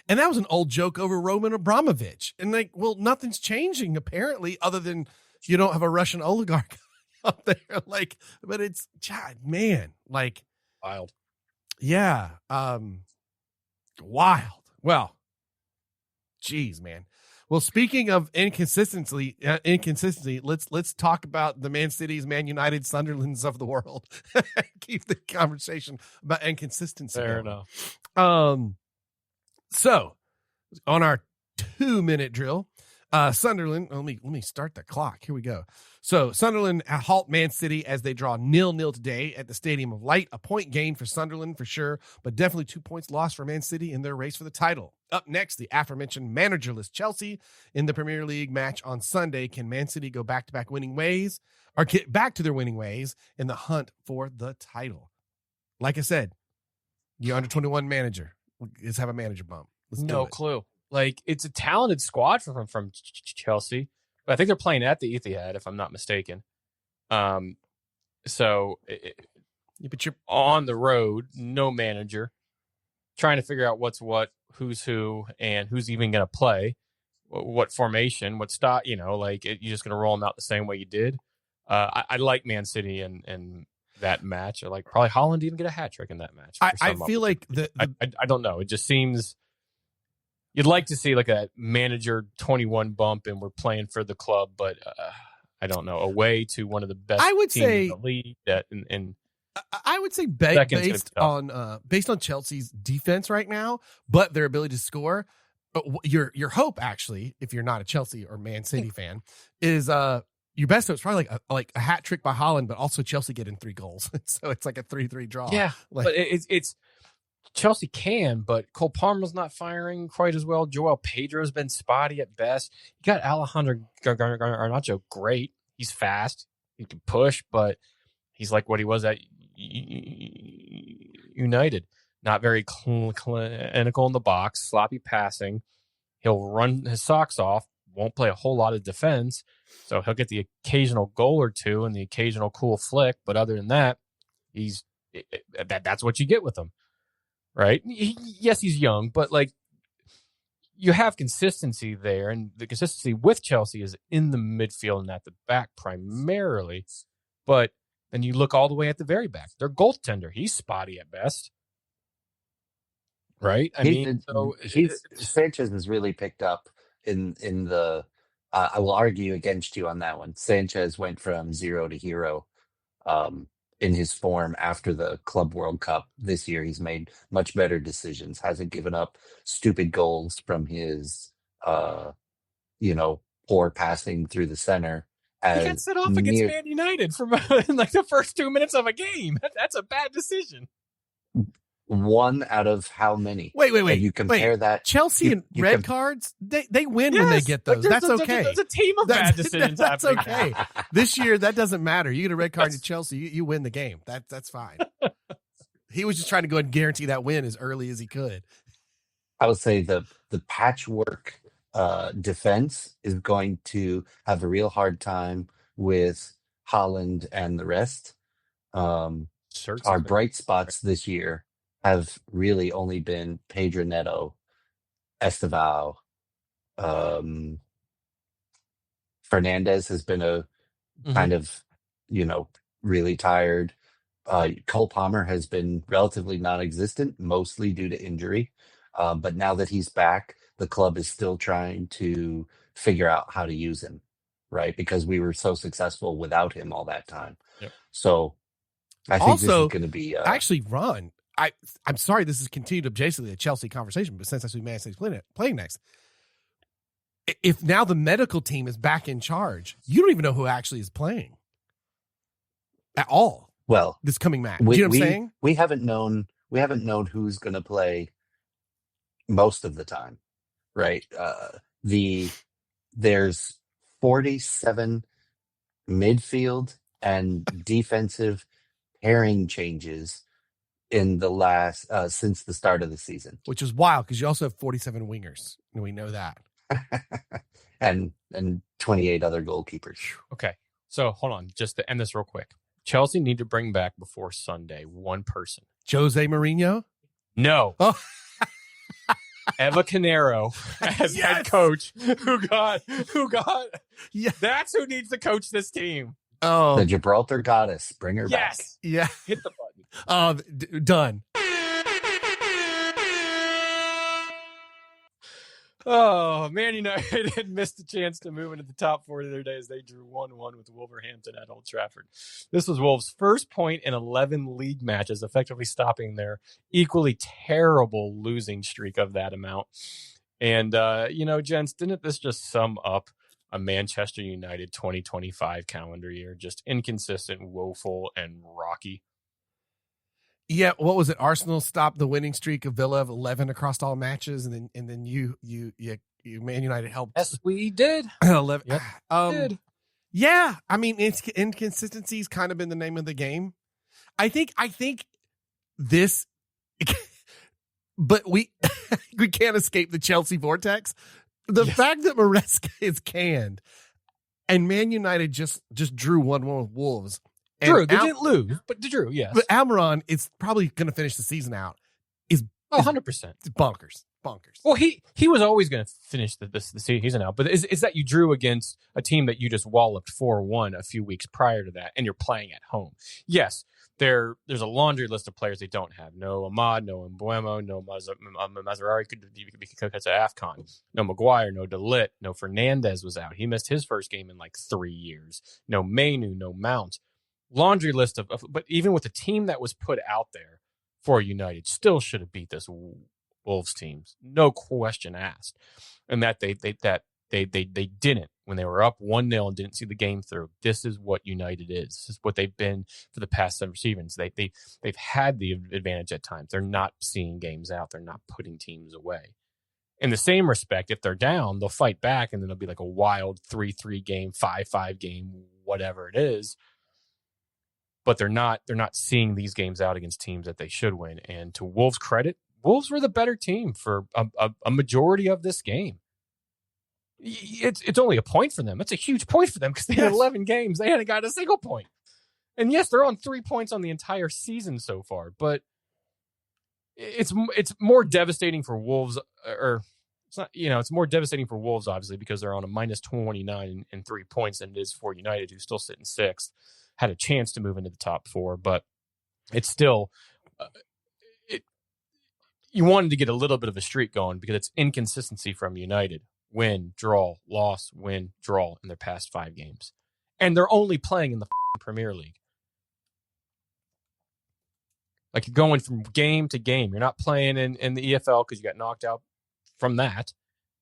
And that was an old joke over Roman Abramovich. And nothing's changing apparently, other than you don't have a Russian oligarch up there. But it's man, wild. Yeah. Wild. Well, geez, man. Well, speaking of inconsistency, let's talk about the Man City's, Man United, Sunderlands of the world. Keep the conversation about inconsistency. Fair enough. So on our 2-minute drill, Sunderland. Let me start the clock. Here we go. So Sunderland halt Man City as they draw 0-0 today at the Stadium of Light. A point gain for Sunderland for sure, but definitely 2 points lost for Man City in their race for the title. Up next, the aforementioned managerless Chelsea in the Premier League match on Sunday. Can Man City go back-to-back winning ways, or get back to their winning ways in the hunt for the title? Like I said, the under 21 manager. Let's have a manager bump. No clue. It's a talented squad from Chelsea, but I think they're playing at the Etihad, if I'm not mistaken. But you're on the road, no manager, trying to figure out what's what, who's who, and who's even going to play, what formation, what style. You're just going to roll them out the same way you did. I like Man City and that match. I like probably Holland even get a hat trick in that match. I feel like I don't know. It just seems. You'd like to see a manager 21 bump, and we're playing for the club, but I don't know, away to one of the best teams in the league. I would say based on Chelsea's defense right now, but their ability to score. Your hope, actually, if you're not a Chelsea or Man City fan, is your best hope is probably like a hat trick by Holland, but also Chelsea getting 3 goals, so it's like a 3-3 draw. Yeah, but it's. Chelsea can, but Cole Palmer's not firing quite as well. Joel Pedro's been spotty at best. You got Alejandro Garnacho, great. He's fast. He can push, but he's like what he was at United. Not very clinical in the box, sloppy passing. He'll run his socks off, won't play a whole lot of defense, so he'll get the occasional goal or two and the occasional cool flick, but other than that, that's what you get with him, right? Yes, he's young, but like you have consistency there, and the consistency with Chelsea is in the midfield and at the back primarily, but then you look all the way at the very back. Their goaltender, he's spotty at best. Right? Sanchez has really picked up in the. I will argue against you on that one. Sanchez went from zero to hero in his form after the Club World Cup this year. He's made much better decisions. Hasn't given up stupid goals from his, poor passing through the center. He got set off against Man United from in like the first 2 minutes of a game. That's a bad decision. One out of how many? Wait. And you compare that. Chelsea and red cards, they win when they get those. That's okay. There's a team of bad decisions. That's okay. This year, that doesn't matter. You get a red card to Chelsea, you win the game. That's fine. He was just trying to go ahead and guarantee that win as early as he could. I would say the patchwork defense is going to have a real hard time with Holland and the rest. Our bright spots this year have really only been Pedro Neto, Estevao. Fernandez has been a kind of, really tired. Cole Palmer has been relatively non-existent, mostly due to injury. But now that he's back, the club is still trying to figure out how to use him, right? Because we were so successful without him all that time. Yep. So I think this is going to be... actually, Ron, I'm sorry this is continued basically a Chelsea conversation, but since that's who Man City's playing next, if now the medical team is back in charge, you don't even know who actually is playing at all. Well, this coming match, you know what I'm saying? We haven't known who's going to play most of the time, right? There's 47 midfield and defensive pairing changes in the last since the start of the season, which is wild because you also have 47 wingers, and we know that, and 28 other goalkeepers. Okay, so hold on, just to end this real quick. Chelsea need to bring back before Sunday one person. Jose Mourinho? No. Oh. Eva Canero as head coach. Who got? Yeah. That's who needs to coach this team. Oh, the Gibraltar goddess, bring her back. Yeah, hit the button. Done. Oh, Man United had missed a chance to move into the top four the other day as they drew 1-1 with Wolverhampton at Old Trafford. This was Wolves' first point in 11 league matches, effectively stopping their equally terrible losing streak of that amount. And, gents, didn't this just sum up a Manchester United 2025 calendar year? Just inconsistent, woeful, and rocky. Yeah, what was it? Arsenal stopped the winning streak of Villa of 11 across all matches, and then you Man United helped. Yes, we did. 11. Yep, did. Yeah, I mean, inconsistency's kind of been the name of the game. I think this, but we can't escape the Chelsea vortex. The fact that Maresca is canned, and Man United just drew 1-1 with Wolves. Drew, they didn't lose, but they drew, yes. But Almiron is probably going to finish the season out. 100%. Bonkers. Well, he was always going to finish the season out, but is that you drew against a team that you just walloped 4-1 a few weeks prior to that, and you're playing at home. Yes, there's a laundry list of players they don't have. No Ahmad, no Mbuemo, no Mazzarari could be because of AFCON. No Maguire, no De Ligt, no Fernandez was out. He missed his first game in like 3 years. No Mainu, no Mount. Laundry list of, but even with the team that was put out there for United, still should have beat this Wolves teams, no question asked, and that they didn't when they were up 1-0 and didn't see the game through. This is what United is. This is what they've been for the past 7 seasons. They've had the advantage at times. They're not seeing games out. They're not putting teams away. In the same respect, if they're down, they'll fight back, and then it'll be like a wild 3-3 game, 5-5 game, whatever it is. But they're not seeing these games out against teams that they should win. And to Wolves' credit, Wolves were the better team for a majority of this game. It's only a point for them. It's a huge point for them because they had 11 games. They hadn't got a single point. And yes, they're on 3 points on the entire season so far. But it's more devastating for Wolves, or it's not. It's more devastating for Wolves obviously because they're on a minus 29 and 3 points than it is for United, who's still sitting sixth. Had a chance to move into the top four, but it's still you wanted to get a little bit of a streak going because it's inconsistency from United. Win, draw, loss, win, draw in their past 5 games. And they're only playing in the Premier League. Like you're going from game to game. You're not playing in the EFL because you got knocked out from that.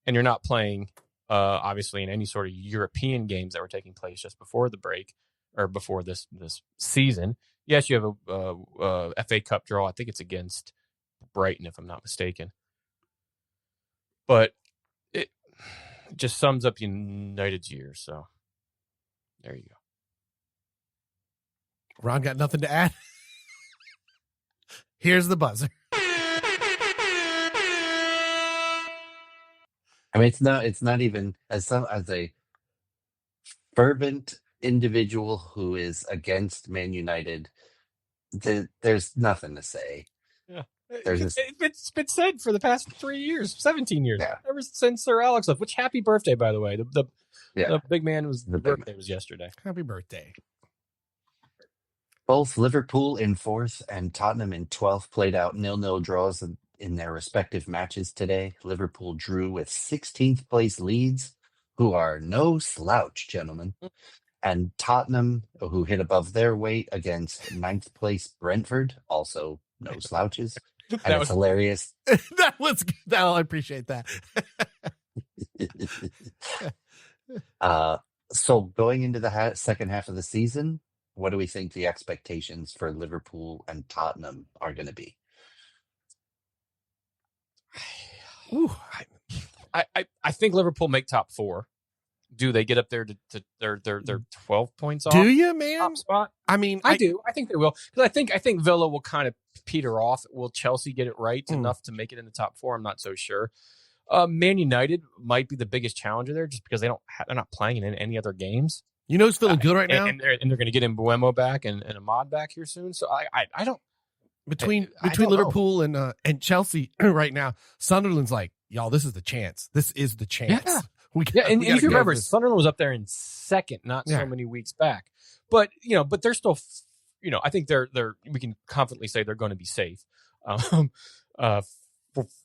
And you're not playing, obviously, in any sort of European games that were taking place just before the break. Or before this season. Yes, you have a FA Cup draw. I think it's against Brighton, if I'm not mistaken. But it just sums up United's year. So there you go. Ron got nothing to add. Here's the buzzer. I mean, it's not even as a fervent individual who is against Man United. There's nothing to say. Yeah, There's it's been said for the past 3 years, 17 years, ever since Sir Alex left. Which happy birthday, by the way. The big man was the birthday was yesterday. Happy birthday. Both Liverpool in 4th and Tottenham in 12th played out 0-0 draws in their respective matches today. Liverpool drew with 16th place Leeds, who are no slouch, gentlemen. And Tottenham, who hit above their weight against 9th place Brentford, also no slouches. And it's hilarious. I appreciate that. So going into the second half of the season, what do we think the expectations for Liverpool and Tottenham are going to be? I think Liverpool make top 4. Do they get up there to they're 12 points off? Do you, man? Top spot? I mean, I do. I think they will. Because I think Villa will kind of peter off. Will Chelsea get it right enough to make it in the top 4? I'm not so sure. Man United might be the biggest challenger there just because they're not playing in any other games. You know who's feeling good right now? And they're going to get Mbuemo back and Ahmad back here soon. So I don't. Between Liverpool and Chelsea right now, Sunderland's like, y'all, this is the chance. This is the chance. Yeah. And if you remember, Sunderland was up there in second, not so many weeks back. But they're still, I think they're we can confidently say they're going to be safe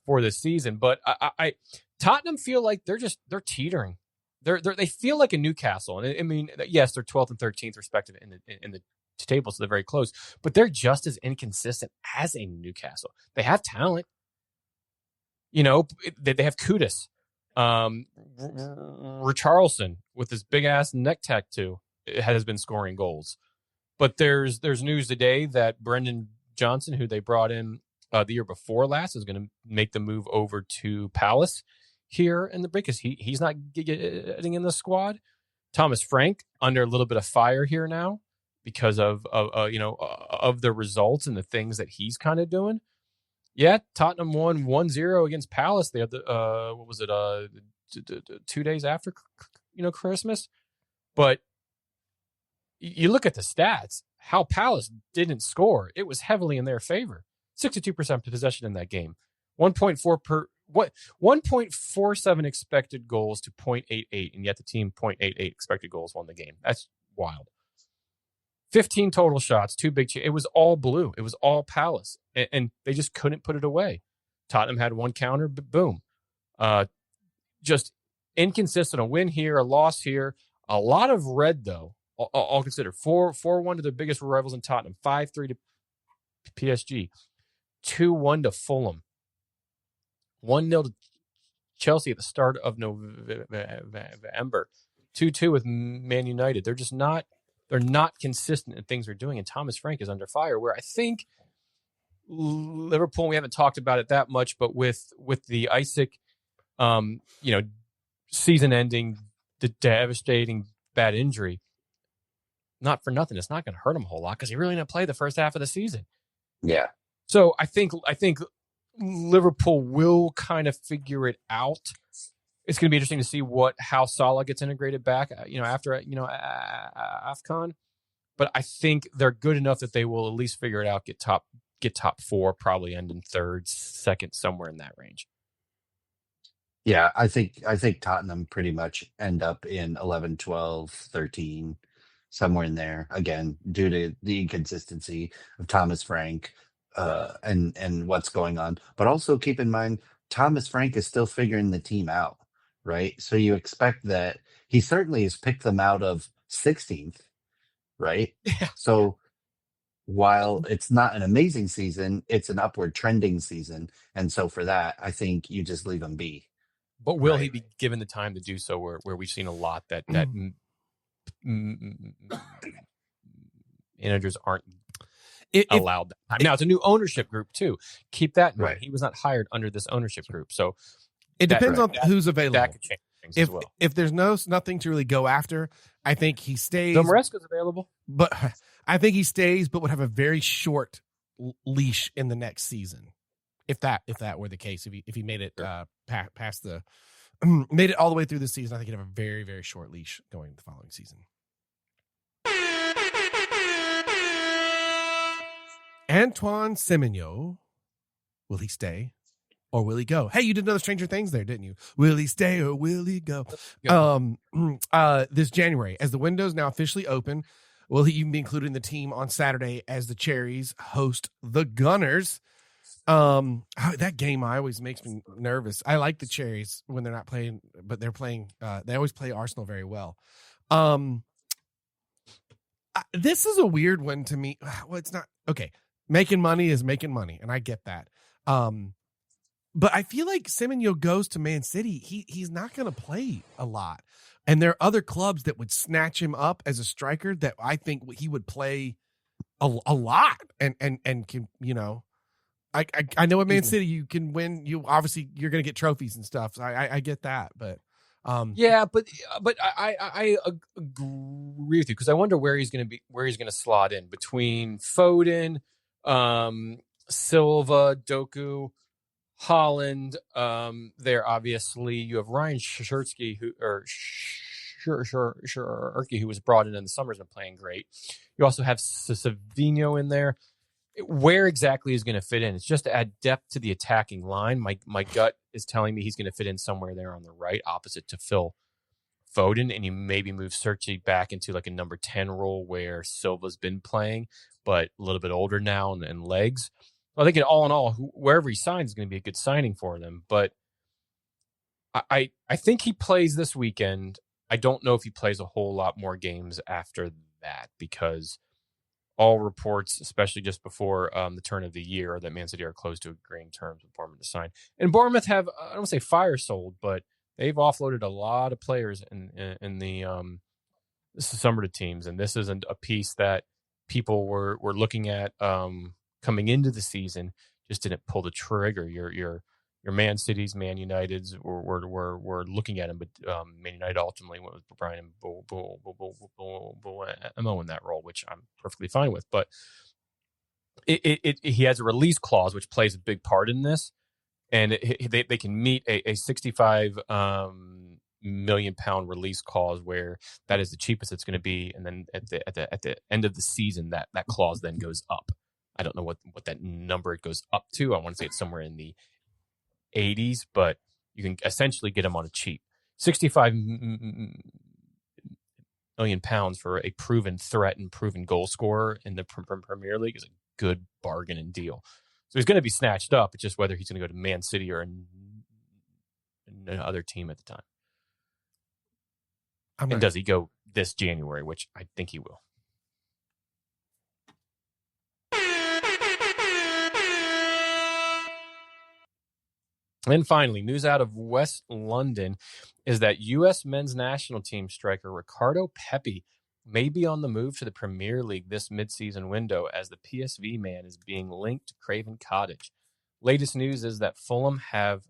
for this season. But I Tottenham feel like they're teetering. They feel like a Newcastle, and I mean, yes, they're 12th and 13th respective in the table, so they're very close. But they're just as inconsistent as a Newcastle. They have talent. They have Kudus. Richarlison with his big ass neck tattoo has been scoring goals, but there's news today that Brendan Johnson, who they brought in the year before last, is going to make the move over to Palace here in the break because he's not getting in the squad. Thomas Frank under a little bit of fire here now because of the results and the things that he's kind of doing. Yeah, Tottenham won 1-0 against Palace. They had what was it? 2 days after Christmas. But you look at the stats, how Palace didn't score. It was heavily in their favor. 62% possession in that game. 1.47 expected goals to 0.88, and yet the team 0.88 expected goals won the game. That's wild. 15 total shots, 2 big. It was all blue. It was all Palace, and they just couldn't put it away. Tottenham had one counter, but boom. Just inconsistent. A win here, a loss here. A lot of red, though, all considered. 4-1 to their biggest rivals in Tottenham. 5-3 to PSG. 2-1 to Fulham. 1-0 to Chelsea at the start of November. 2-2 with Man United. They're just not. They're not consistent in things they're doing, and Thomas Frank is under fire. Where I think Liverpool, we haven't talked about it that much, but with the Isaac, season-ending, the devastating bad injury, not for nothing, it's not going to hurt him a whole lot because he really didn't play the first half of the season. Yeah. So I think Liverpool will kind of figure it out. It's going to be interesting to see how Salah gets integrated back, after AFCON. But I think they're good enough that they will at least figure it out, get top 4, probably end in third, second, somewhere in that range. Yeah, I think Tottenham pretty much end up in 11, 12, 13, somewhere in there. Again, due to the inconsistency of Thomas Frank and what's going on. But also keep in mind, Thomas Frank is still figuring the team out, right? So you expect that he certainly has picked them out of 16th, right? Yeah. So while it's not an amazing season, it's an upward trending season. And so for that, I think you just leave him be. But will he be given the time to do so where we've seen a lot that managers aren't allowed that time. Now, it's a new ownership group, too. Keep that in mind. He was not hired under this ownership group. So it depends on who's available. That could change things as well. If there's nothing to really go after, I think he stays. So Maresca's available. But I think he stays, but would have a very short leash in the next season. If that were the case, if he made it past the made it all the way through the season, I think he'd have a very, very short leash going the following season. Antoine Semenyo, will he stay or will he go? Hey, you did another Stranger Things there, didn't you? Will he stay or will he go? This January, as the window's now officially open, will he even be included in the team on Saturday as the Cherries host the Gunners? That game always makes me nervous. I like the Cherries when they're not playing, but they're playing. They always play Arsenal very well. This is a weird one to me. Well, it's not okay. Making money is making money, and I get that. But I feel like Semenyo goes to Man City. He's not going to play a lot, and there are other clubs that would snatch him up as a striker that I think he would play a lot, and can I know at Man City you can win. You're going to get trophies and stuff. So I get that, but yeah, but I agree with you because I wonder where he's going to slot in between Foden, Silva, Doku, Holland. There obviously you have Ryan Shurtsky who was brought in the summer's been playing great. You also have Savinho in there. Where exactly is going to fit in? It's just to add depth to the attacking line. My gut is telling me he's going to fit in somewhere there on the right, opposite to Phil Foden, and you maybe move Searchy back into like a number 10 role where Silva's been playing, but a little bit older now and legs. I think all in all, wherever he signs is going to be a good signing for them. But I think he plays this weekend. I don't know if he plays a whole lot more games after that because all reports, especially just before the turn of the year, that Man City are close to agreeing terms with Bournemouth to sign. And Bournemouth have, I don't want to say fire sold, but they've offloaded a lot of players in the summer to teams. And this isn't a piece that people were looking at coming into the season, just didn't pull the trigger. Your Man Cities, Man Uniteds were looking at him, but Man United ultimately went with Brian Mo in that role, which I'm perfectly fine with. But he has a release clause, which plays a big part in this, and they can meet a 65 million pound release clause where that is the cheapest it's going to be, and then at the end of the season, that clause then goes up. I don't know what that number it goes up to. I want to say it's somewhere in the 80s, but you can essentially get him on a cheap 65 million pounds for a proven threat and proven goal scorer in the Premier League is a good bargain and deal. So he's going to be snatched up. It's just whether he's going to go to Man City or another team at the time. And does he go this January, which I think he will. And finally, news out of West London is that U.S. men's national team striker Ricardo Pepi may be on the move to the Premier League this midseason window as the PSV man is being linked to Craven Cottage. Latest news is that Fulham have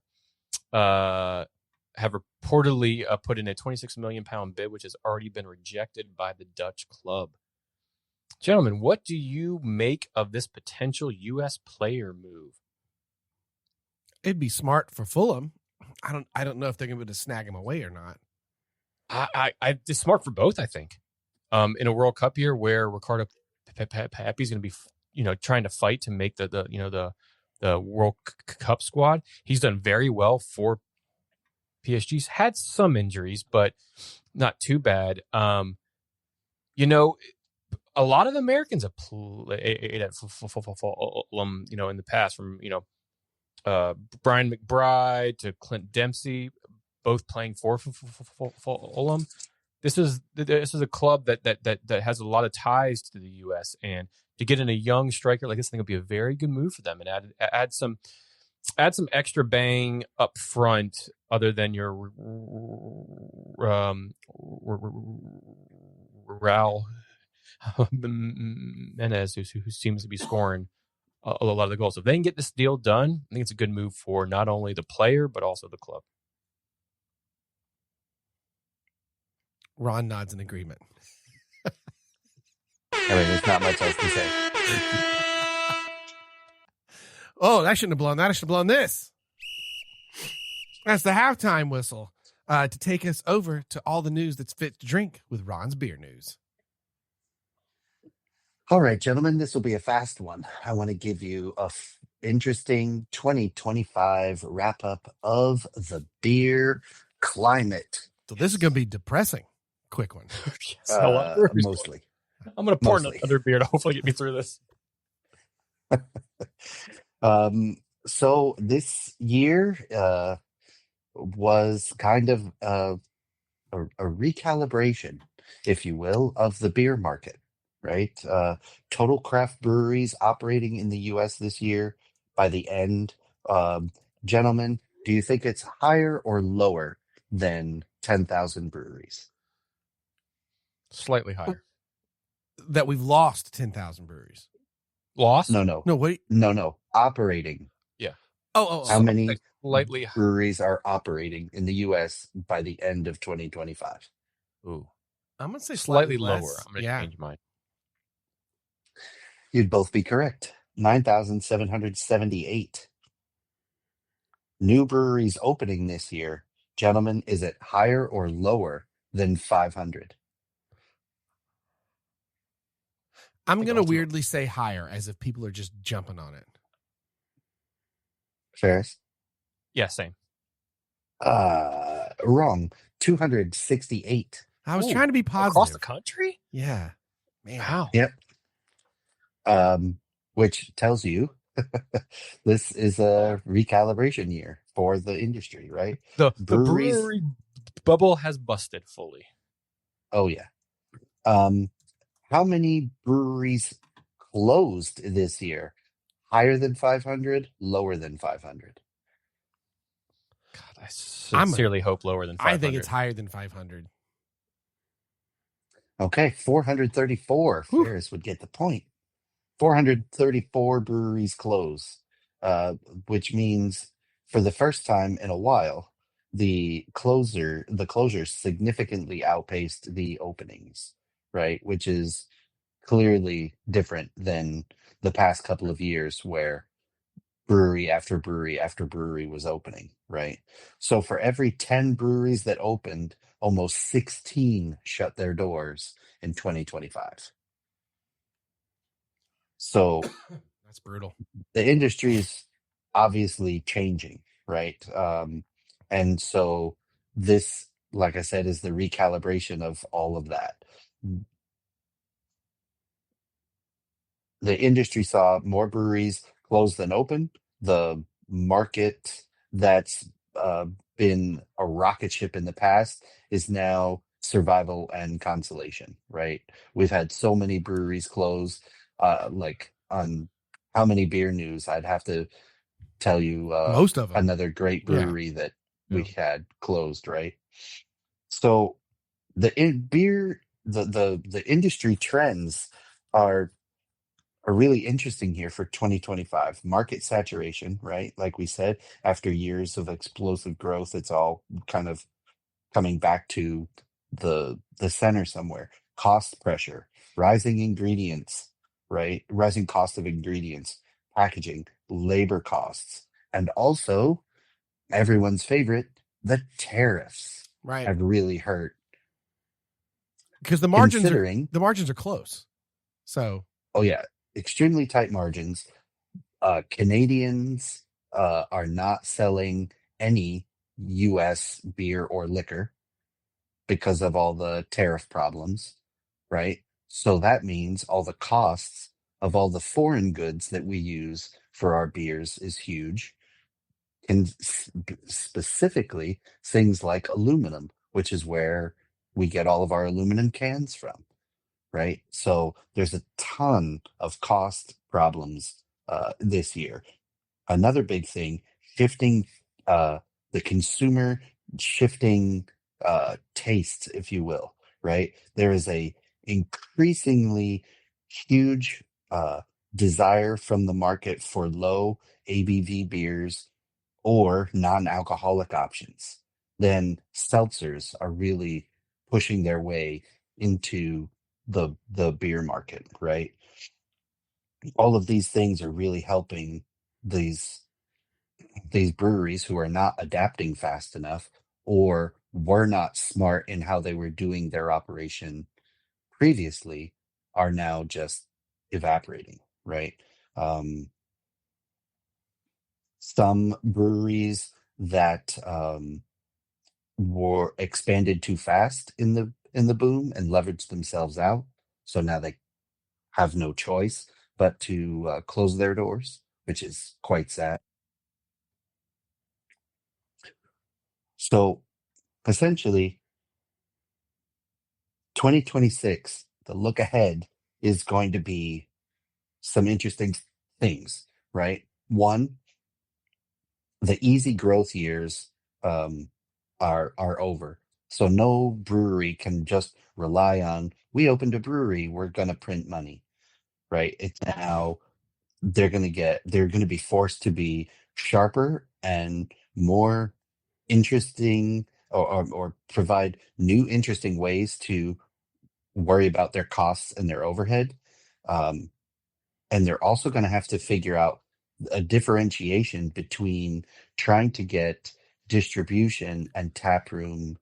reportedly put in a £26 million bid, which has already been rejected by the Dutch club. Gentlemen, what do you make of this potential U.S. player move? It'd be smart for Fulham. I don't know if they're going to be able to snag him away or not. It's smart for both, I think. In a World Cup year where Ricardo Pepi's going to be, trying to fight to make the World Cup squad. He's done very well for PSG's had some injuries, but not too bad. A lot of Americans have played at Fulham, in the past, from Brian McBride to Clint Dempsey, both playing for Fulham. This is a club that has a lot of ties to the U.S. and to get in a young striker like this, I think would be a very good move for them, and add some extra bang up front, other than your Raul Menez, who seems to be scoring a lot of the goals. So if they can get this deal done, I think it's a good move for not only the player but also the club. Ron nods in agreement. I mean, there's not much else to say. Oh, I shouldn't have blown that. I should have blown this. That's the halftime whistle to take us over to all the news that's fit to drink with Ron's Beer News. All right, gentlemen, this will be a fast one. I want to give you a interesting 2025 wrap up of the beer climate. So this is going to be depressing. Quick one. Yes, mostly. I'm going to pour another beer to hopefully get me through this. So this year was kind of a recalibration, if you will, of the beer market, right? Total craft breweries operating in the U.S. this year by the end. Gentlemen, do you think it's higher or lower than 10,000 breweries? Slightly higher. That we've lost 10,000 breweries. Lost? No. Wait. No. Operating. Yeah. Oh. How many slightly breweries are operating in the U.S. by the end of 2025? Ooh. I'm going to say slightly less. lower. I'm going to change mine. You'd both be correct. 9,778. New breweries opening this year, gentlemen, is it higher or lower than 500? I'm going to weirdly say higher, as if people are just jumping on it. Ferris? Yeah, same. Wrong. 268. I was trying to be positive. Across the country? Yeah. Man. Wow. Yep. Which tells you this is a recalibration year for the industry, right? The brewery bubble has busted fully. Oh, yeah. How many breweries closed this year? Higher than 500, lower than 500? God, I sincerely hope lower than 500. I think it's higher than 500. Okay, 434. Whew. Ferris would get the point. 434 breweries close, which means for the first time in a while, the closures significantly outpaced the openings, right? Which is clearly different than the past couple of years where brewery after brewery after brewery was opening, right? So for every 10 breweries that opened, almost 16 shut their doors in 2025. So that's brutal. The industry is obviously changing, right? And so this, like I said, is the recalibration of all of that. The industry saw more breweries close than open. The market that's been a rocket ship in the past is now survival and consolation, right? We've had so many breweries close. Like on How Many Beer News, I'd have to tell you most of them. Another great brewery that we had closed, right? So the industry trends are really interesting here for 2025. Market saturation, right? Like we said, after years of explosive growth, it's all kind of coming back to the center somewhere. Cost pressure, rising ingredients, right? Rising cost of ingredients, packaging, labor costs, and also everyone's favorite, the tariffs Right. have really hurt. Because Considering, the margins are close. So oh yeah, extremely tight margins. Canadians are not selling any U.S. beer or liquor because of all the tariff problems, right? So that means all the costs of all the foreign goods that we use for our beers is huge. And specifically things like aluminum, which is where we get all of our aluminum cans from, right? So there's a ton of cost problems this year. Another big thing, shifting uh, the consumer, shifting tastes, if you will, right? There is a increasingly huge desire from the market for low ABV beers or non-alcoholic options. Then seltzers are really pushing their way into the beer market, right? All of these things are really helping these these breweries who are not adapting fast enough or were not smart in how they were doing their operation previously are now just evaporating, right? Um, some breweries that were expanded too fast in the boom and leveraged themselves out, so now they have no choice but to close their doors, which is quite sad. So essentially, 2026, the look ahead is going to be some interesting things, right? One, the easy growth years um, are over. So no brewery can just rely on, we opened a brewery, we're going to print money, right? It's now they're going to be forced to be sharper and more interesting, or provide new interesting ways to worry about their costs and their overhead. Um, and they're also going to have to figure out a differentiation between trying to get distribution and taproom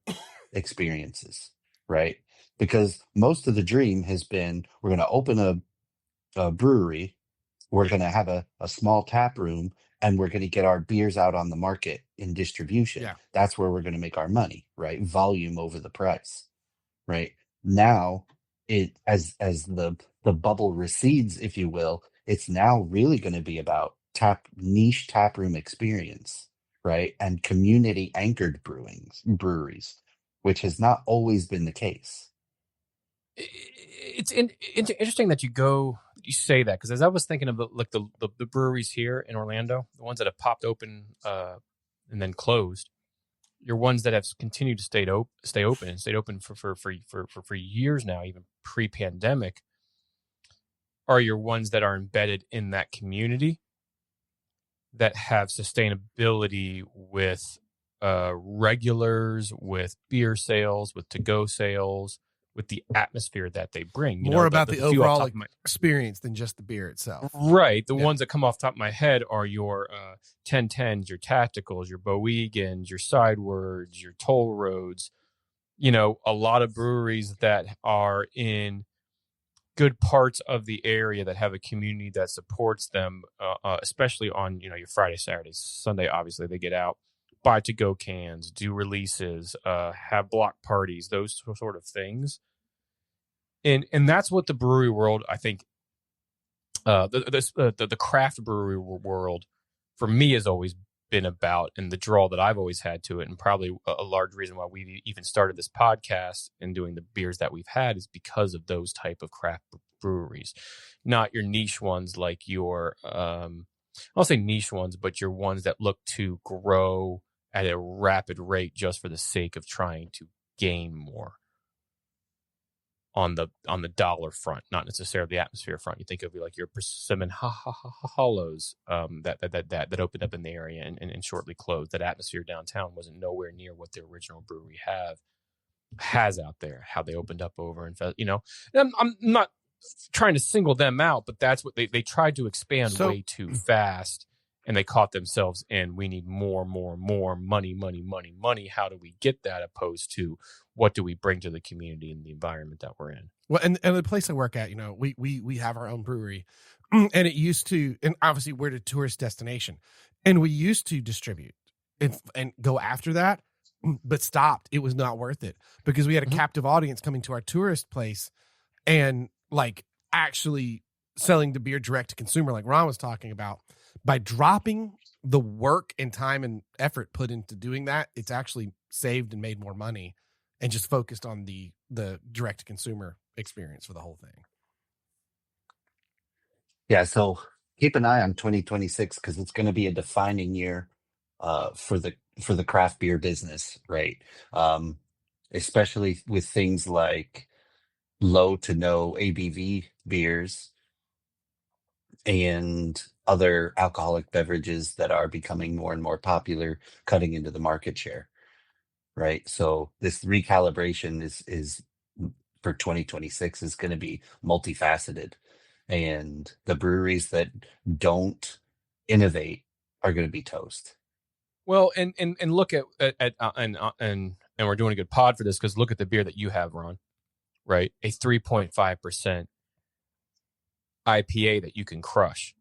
experiences, right? Because most of the dream has been, we're going to open a brewery, we're going to have a small tap room, and we're going to get our beers out on the market in distribution. yeah. That's where we're going to make our money, right? Volume over the price, right? Now, it as the bubble recedes, if you will, it's now really going to be about niche tap room experience, right? And community anchored breweries, which has not always been the case. It's interesting that you say that, because as I was thinking about like the breweries here in Orlando, the ones that have popped open and then closed, your ones that have continued to stay open and stayed open for years now, even pre-pandemic, are your ones that are embedded in that community that have sustainability with regulars, with beer sales, with to-go sales, with the atmosphere that they bring. More about the few off overall top of my experience than just the beer itself. right. The Yeah. ones that come off the top of my head are your 1010s, your tacticals, your Boegans, your sidewards, your toll roads. A lot of breweries that are in good parts of the area that have a community that supports them, especially on your Friday, Saturday, Sunday. Obviously, they get out, buy to go cans, do releases, have block parties, those sort of things. And that's what the brewery world, I think, the craft brewery world for me has always been about, and the draw that I've always had to it, and probably a large reason why we even started this podcast and doing the beers that we've had, is because of those type of craft breweries, not your niche ones like your I'll say niche ones, but your ones that look to grow at a rapid rate just for the sake of trying to gain more on the dollar front, not necessarily the atmosphere front. You think of like your Persimmon Hollows that opened up in the area and shortly closed. That atmosphere downtown wasn't nowhere near what the original brewery has out there. How they opened up over and I'm not trying to single them out, but that's what they tried to expand way too fast, and they caught themselves in, we need more money. How do we get that, opposed to what do we bring to the community and the environment that we're in? Well, and the place I work at, we have our own brewery, and it used to, and obviously we're a tourist destination, and we used to distribute and go after that, but stopped. It was not worth it because we had a captive audience coming to our tourist place and like actually selling the beer direct to consumer, like Ron was talking about. By dropping the work and time and effort put into doing that, it's actually saved and made more money and just focused on the direct to consumer experience for the whole thing. Yeah, so keep an eye on 2026 because it's going to be a defining year for the craft beer business, right? Especially with things like low to no ABV beers and other alcoholic beverages that are becoming more and more popular, cutting into the market share, right? So this recalibration is for 2026 is going to be multifaceted, and the breweries that don't innovate are going to be toast. Well, and look at and we're doing a good pod for this because look at the beer that you have, Ron, right? A 3.5% IPA that you can crush,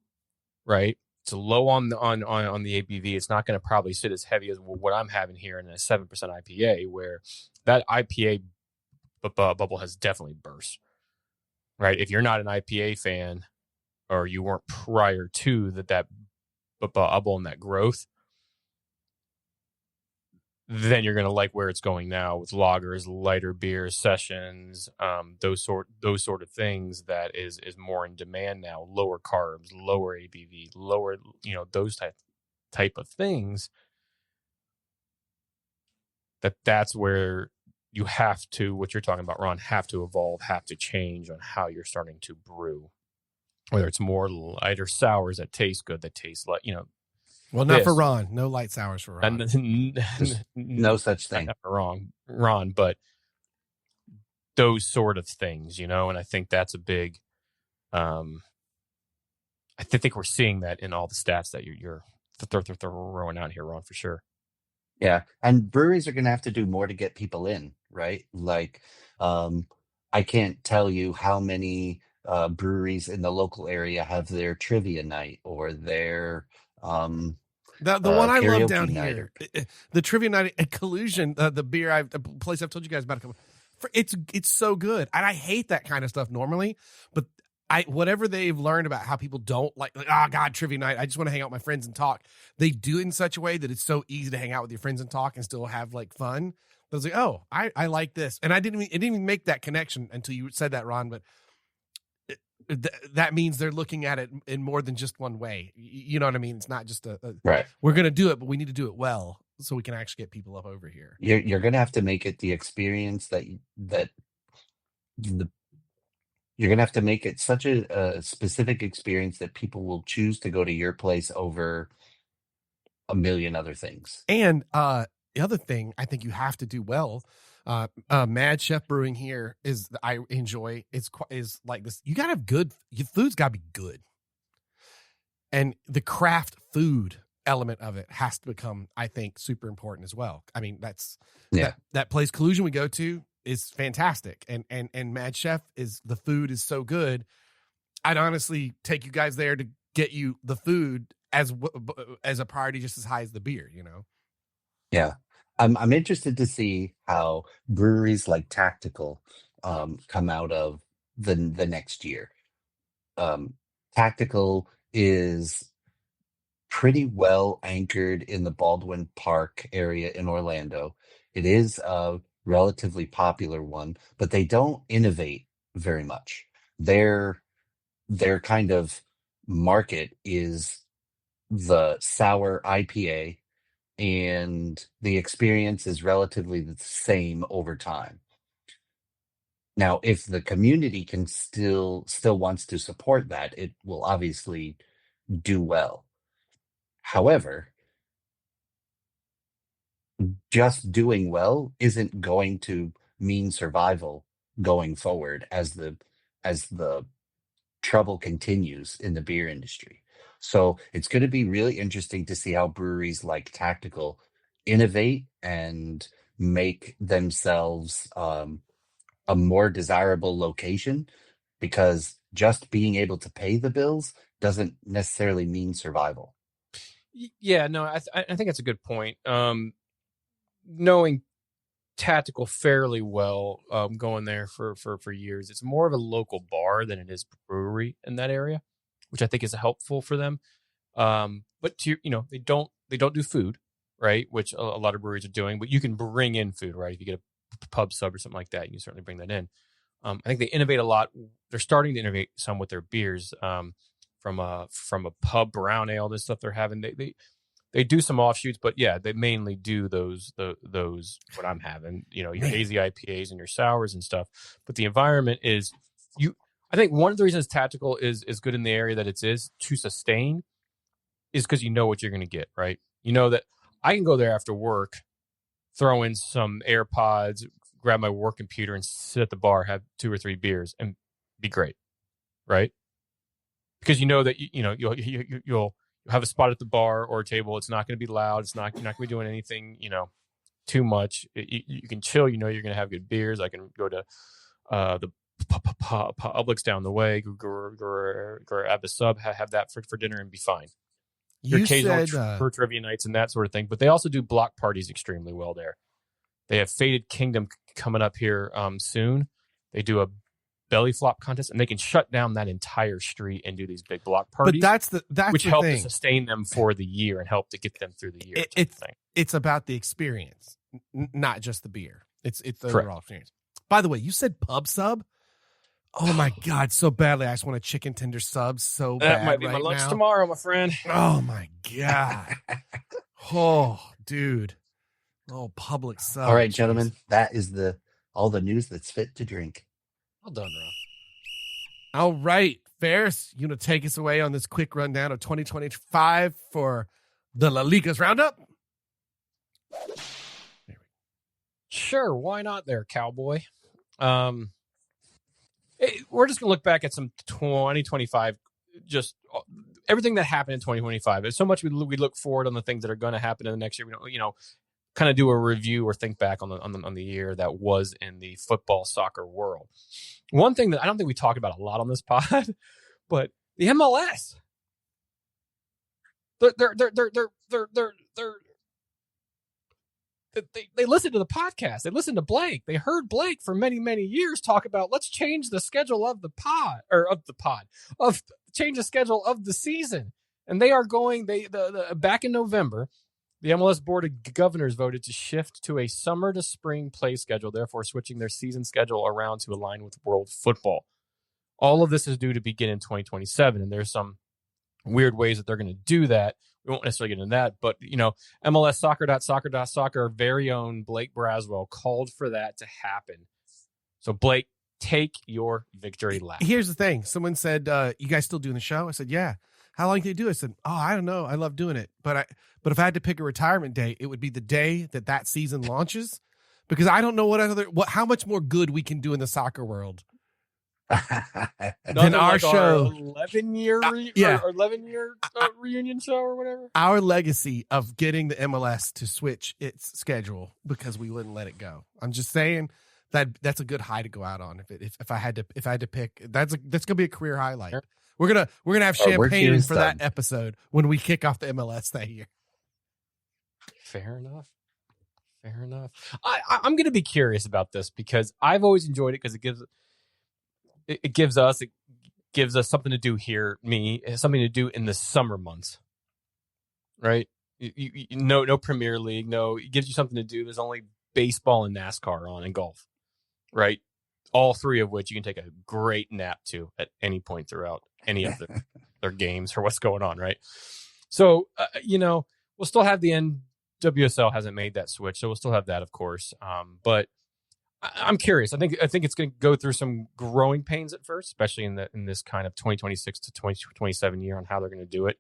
right? It's low on the ABV. It's not going to probably sit as heavy as what I'm having here in a 7% IPA, where that IPA bubble has definitely burst, right? If you're not an IPA fan, or you weren't prior to that bubble and that growth, then you're going to like where it's going now with lagers, lighter beers, sessions, those sort of things that is more in demand now. Lower carbs, lower ABV, lower, those type of things. That's where you have to, what you're talking about, Ron, have to evolve, have to change on how you're starting to brew. Whether it's more lighter sours that taste good, that taste like, Well, not for Ron. No light sours for Ron. No such thing. Not wrong, Ron, but those sort of things, and I think that's a big. I think we're seeing that in all the stats that you're throwing out here, Ron, for sure. Yeah, and breweries are going to have to do more to get people in, right? Like, I can't tell you how many breweries in the local area have their trivia night or their the one I love down night here, the trivia night at Collusion, the beer the place I've told you guys about. It's so good, and I hate that kind of stuff normally, but whatever they've learned about how people don't like, oh God, trivia night, I just want to hang out with my friends and talk. They do it in such a way that it's so easy to hang out with your friends and talk and still have like fun. But I was like, oh, I like this, and it didn't even make that connection until you said that, Ron. But that means they're looking at it in more than just one way. You know what I mean? It's not just right. We're going to do it, but we need to do it well so we can actually get people up over here. You're going to have to make it the experience you're going to have to make it such a specific experience that people will choose to go to your place over a million other things. And the other thing I think you have to do well, Mad Chef Brewing here I enjoy. Is like this. You gotta have good. Your food's gotta be good, and the craft food element of it has to become, I think, super important as well. I mean, that place Collusion we go to is fantastic, and Mad Chef the food is so good. I'd honestly take you guys there to get you the food as a priority just as high as the beer. Yeah. I'm interested to see how breweries like Tactical come out of the next year. Tactical is pretty well anchored in the Baldwin Park area in Orlando. It is a relatively popular one, but they don't innovate very much. Their kind of market is the sour IPA, and the experience is relatively the same over time. Now, if the community can still wants to support that, it will obviously do well. However, just doing well isn't going to mean survival going forward as the as the trouble continues in the beer industry. So it's going to be really interesting to see how breweries like Tactical innovate and make themselves a more desirable location, because just being able to pay the bills doesn't necessarily mean survival. Yeah, no, I think that's a good point. Knowing Tactical fairly well, going there for years, it's more of a local bar than it is brewery in that area, which I think is helpful for them. But they don't do food, right? Which a lot of breweries are doing, but you can bring in food, right? If you get a pub sub or something like that, you can certainly bring that in. I think they innovate a lot. They're starting to innovate some with their beers, from a pub brown ale, this stuff they're having. They do some offshoots, but yeah, they mainly do those what I'm having, your hazy IPAs and your sours and stuff. But the environment is I think one of the reasons Tactical is good in the area that it is to sustain is because you know what you're going to get, right? You know that I can go there after work, throw in some AirPods, grab my work computer, and sit at the bar, have 2 or 3 beers, and be great, right? Because you know that you'll have a spot at the bar or a table. It's not going to be loud. You're not going to be doing anything too much. You can chill. You're going to have good beers. I can go to the Publix down the way, grab a sub, have that for dinner, and be fine. Your occasional for trivia nights and that sort of thing. But they also do block parties extremely well there. They have Faded Kingdom coming up here soon. They do a belly flop contest, and they can shut down that entire street and do these big block parties. But that's which the help thing. to sustain them for the year and help to get them through the year. It's about the experience, not just the beer. It's the overall experience. By the way, you said pub sub. Oh my God, so badly. I just want a chicken tender sub so bad. That might be my lunch tomorrow, my friend. Oh my God. Oh, dude. Oh, public sub. All right, gentlemen, that is all the news that's fit to drink. Well done, Ron. All right, Ferris, you want to take us away on this quick rundown of 2025 for the La Liga's Roundup? Sure, why not there, cowboy? We're just going to look back at some 2025, just everything that happened in 2025. There's so much we look forward on the things that are going to happen in the next year. We don't, kind of do a review or think back on the year that was in the football soccer world. One thing that I don't think we talk about a lot on this pod, but the MLS. They listened to the podcast. They listened to Blake. They heard Blake for many, many years talk about let's change the schedule of the change the schedule of the season. And they are going, back in November, the MLS Board of Governors voted to shift to a summer to spring play schedule, therefore switching their season schedule around to align with world football. All of this is due to begin in 2027, and there's some weird ways that they're going to do that. We won't necessarily get into that, but, MLS soccer, our very own Blake Braswell called for that to happen. So, Blake, take your victory lap. Here's the thing. Someone said, you guys still doing the show? I said, yeah. How long can you do it? I said, I don't know. I love doing it. But if I had to pick a retirement day, it would be the day that season launches, because I don't know how much more good we can do in the soccer world than our show. 11-year reunion show or whatever. Our legacy of getting the MLS to switch its schedule because we wouldn't let it go. I'm just saying that's a good high to go out on. If I had to pick, that's gonna be a career highlight. Sure. We're gonna have champagne for that episode when we kick off the MLS that year. Fair enough. I'm gonna be curious about this because I've always enjoyed it because it gives us something to do here. Something to do in the summer months, right? No Premier League, it gives you something to do. There's only baseball and NASCAR on and golf, right? All three of which you can take a great nap to at any point throughout any of their games or what's going on, right? So, we'll still have the NWSL hasn't made that switch, so we'll still have that, of course. But I'm curious. I think it's going to go through some growing pains at first, especially in this kind of 2026 to 2027 year on how they're going to do it.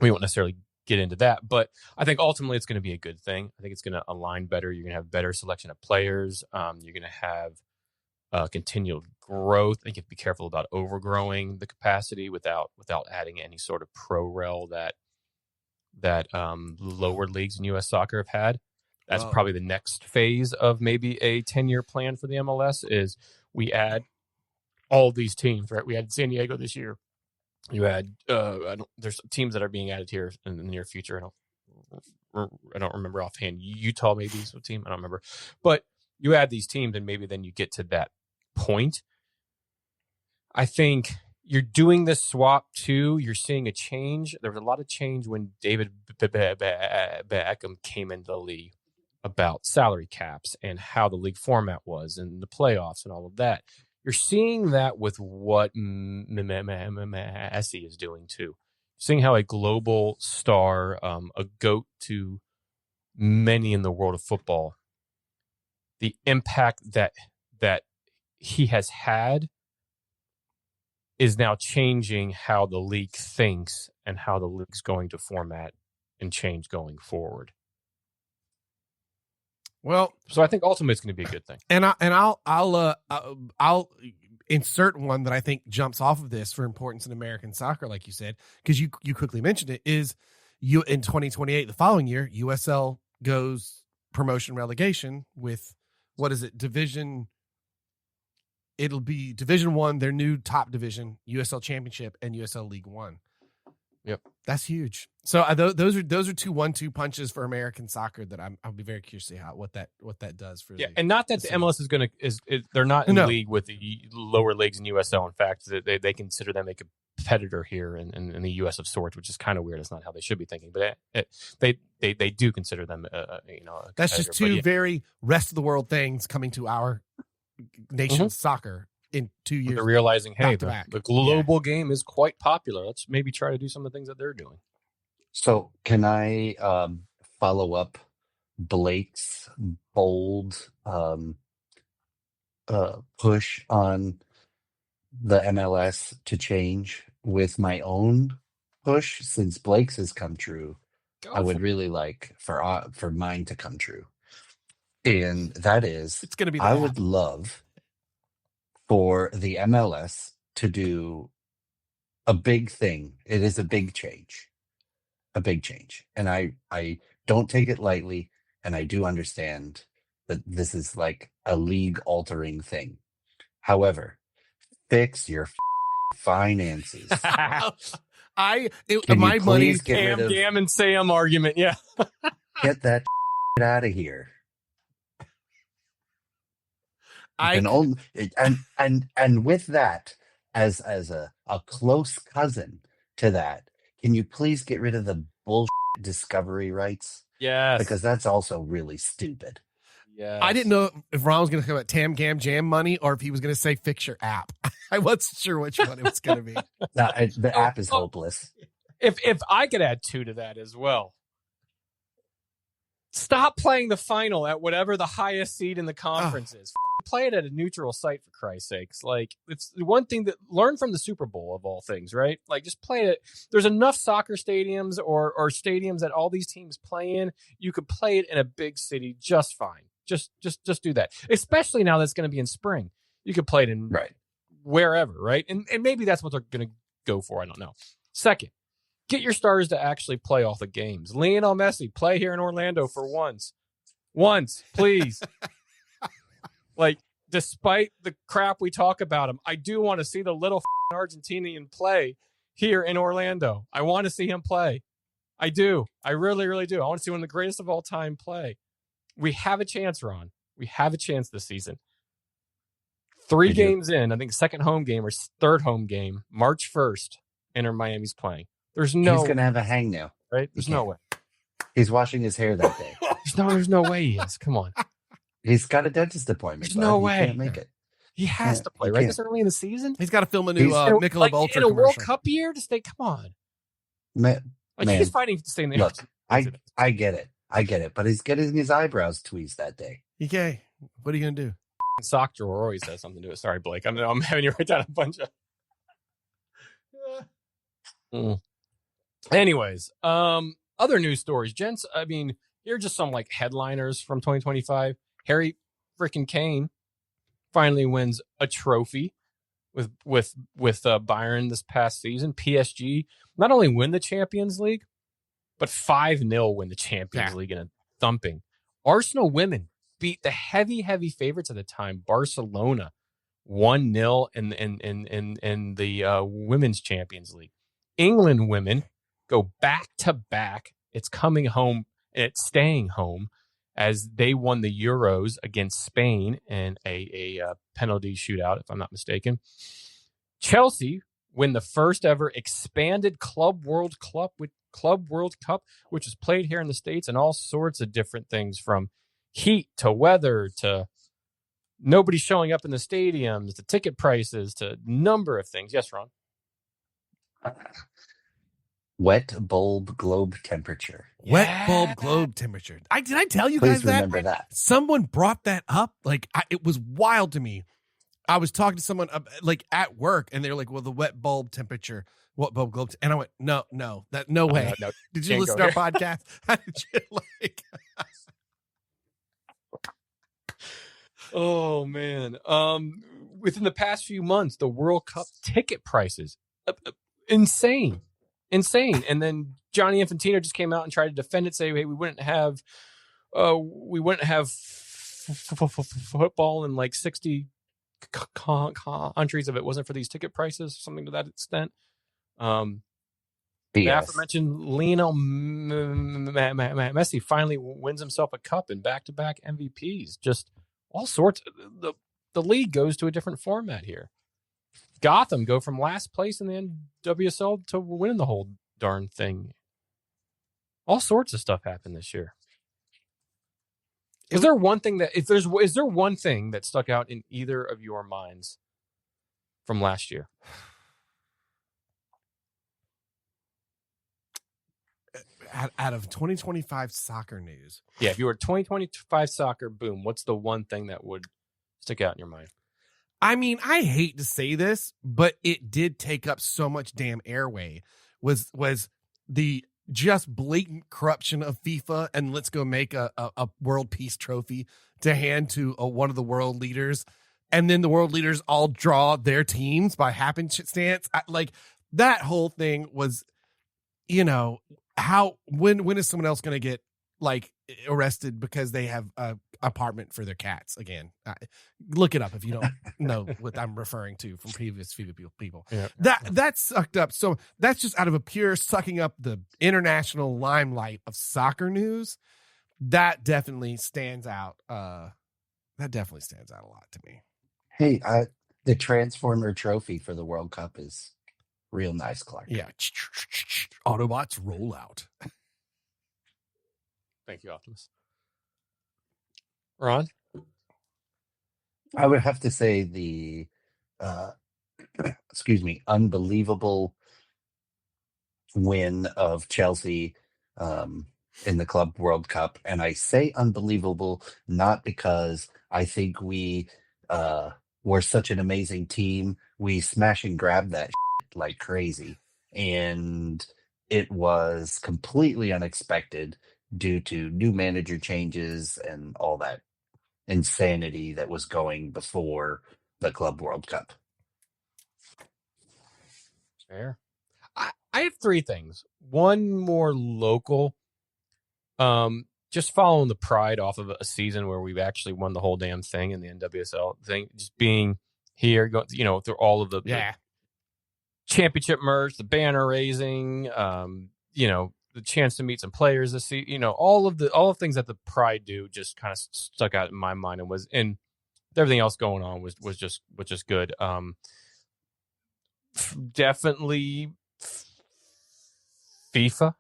We won't necessarily get into that, but I think ultimately it's going to be a good thing. I think it's going to align better. You're going to have better selection of players. You're going to have continual growth. I think you have to be careful about overgrowing the capacity without adding any sort of pro rel that lower leagues in U.S. soccer have had. That's probably the next phase of maybe a 10-year plan for the MLS is we add all these teams, right? We had San Diego this year. You had there's teams that are being added here in the near future. I don't remember offhand. Utah maybe is a team. I don't remember. But you add these teams and maybe then you get to that point. I think you're doing this swap too. You're seeing a change. There was a lot of change when David Beckham came into the league about salary caps and how the league format was and the playoffs and all of that. You're seeing that with what Messi is doing too. Seeing how a global star, a GOAT to many in the world of football, the impact that he has had is now changing how the league thinks and how the league's going to format and change going forward. Well, so I think ultimately it's going to be a good thing. And I'll insert one that I think jumps off of this for importance in American soccer, like you said, because you quickly mentioned it, is you in 2028, the following year, USL goes promotion relegation with, what is it, division? It'll be Division One, their new top division, USL Championship and USL League One. Yep, that's huge. So those are 2 1-2 punches for American soccer that I'll be very curious to see what that does for. Yeah, and not that the MLS is going to they're not in league with the lower leagues in USL. In fact, they consider them a competitor here in the US of sorts, which is kind of weird. It's not how they should be thinking, but they do consider them that's just two very rest of the world things coming to our nation's soccer in 2 years. They're realizing, hey, the global game is quite popular. Let's maybe try to do some of the things that they're doing. So can I follow up Blake's bold push on the MLS to change with my own push? Since Blake's has come true, I would really like for mine to come true. And that is, it's going to be. I would love for the MLS to do a big thing. It is a big change. And I don't take it lightly. And I do understand that this is like a league altering thing. However, fix your finances. My money, Gam and Sam argument. Yeah. Get that out of here. And with that, as a close cousin to that, can you please get rid of the bullshit discovery rights? Yes. Because that's also really stupid. Yeah. I didn't know if Ron was going to talk about Tam Gam Jam money or if he was going to say fix your app. I wasn't sure which one it was going to be. The app is hopeless. If I could add 2 to that as well. Stop playing the final at whatever the highest seed in the conference is. Play it at a neutral site, for Christ's sakes. Like, it's the one thing that learn from the Super Bowl of all things, right? Like, just play it. There's enough soccer stadiums or stadiums that all these teams play in. You could play it in a big city just fine. Just do that. Especially now that's going to be in spring. You could play it in wherever, right? And maybe that's what they're going to go for. I don't know. Second, get your stars to actually play all the games. Lionel Messi, play here in Orlando for once. Once, please. Like, despite the crap we talk about him, I do want to see the little Argentinian play here in Orlando. I want to see him play. I do. I really, really do. I want to see one of the greatest of all time play. We have a chance, Ron. We have a chance this season. 3 games in, I think second home game or third home game, March 1st, Inter Miami's playing. He's going to have a hangnail. Right? There's no way. He's washing his hair that day. There's no way he is. Come on. He's got a dentist appointment. There's no way. He can't make it. He has to play, right? This early in the season? He's got to film a new Michelob Ultra in a commercial. World Cup year to stay. Come on. He's fighting to stay in the Look, I get it. But he's getting his eyebrows tweezed that day. Okay. What are you going to do? Sock drawer always has something to do with it. Sorry, Blake. I'm having you write down a bunch of... Anyways, other news stories, gents. I mean, here are just some like headliners from 2025. Harry freaking Kane finally wins a trophy with Bayern this past season. PSG not only win the Champions League, but 5-0 win the Champions League in a thumping. Arsenal women beat the heavy favorites at the time, Barcelona, 1-0 in the Women's Champions League. England women go back to back. It's coming home and it's staying home as they won the Euros against Spain in a penalty shootout, if I'm not mistaken. Chelsea win the first ever expanded Club World Cup, which is played here in the States, and all sorts of different things from heat to weather to nobody showing up in the stadiums to ticket prices to number of things. Yes, Ron? Wet bulb globe temperature. Wet bulb globe temperature. Did I tell you Please guys remember that. Someone brought that up. Like, it was wild to me. I was talking to someone like at work, and they're like, "Well, the wet bulb temperature, what bulb globe?" And I went, "No, no way." No, did you listen to our podcast? How did you like? Oh man! Within the past few months, the World Cup ticket prices, insane. And then Johnny Infantino just came out and tried to defend it, say, "Hey, we wouldn't have football in like 60 countries if it wasn't for these ticket prices," something to that extent. The aforementioned Lionel Messi finally wins himself a cup and back-to-back MVPs. Just all sorts. The league goes to a different format here. Gotham go from last place in the NWSL to winning the whole darn thing. All sorts of stuff happened this year. Is there one thing that stuck out in either of your minds from last year? Out of 2025 soccer news. Yeah, if you were 2025 soccer, boom, what's the one thing that would stick out in your mind? I mean, I hate to say this, but it did take up so much damn airway. Was the just blatant corruption of FIFA, and let's go make a world peace trophy to hand to one of the world leaders, and then the world leaders all draw their teams by happenstance. Like, that whole thing was, when is someone else going to get like arrested because they have a apartment for their cats again? Look it up if you don't know what I'm referring to from previous people. Yeah. That sucked up. So that's just out of a pure sucking up the international limelight of soccer news. That definitely stands out. That definitely stands out a lot to me. Hey, the Transformer trophy for the World Cup is real nice, Clark. Yeah. Autobots roll out. Thank you, Optimus. Ron? I would have to say the, unbelievable win of Chelsea in the Club World Cup. And I say unbelievable not because I think we were such an amazing team. We smash and grab that like crazy. And it was completely unexpected due to new manager changes and all that insanity that was going before the Club World Cup. Fair. I have three things. One more local. Just following the pride off of a season where we've actually won the whole damn thing in the NWSL thing. Just being here, through all of the championship merch, the banner raising, the chance to meet some players this season, all of the things that the pride do just kind of stuck out in my mind, and everything else going on was just good. Definitely FIFA,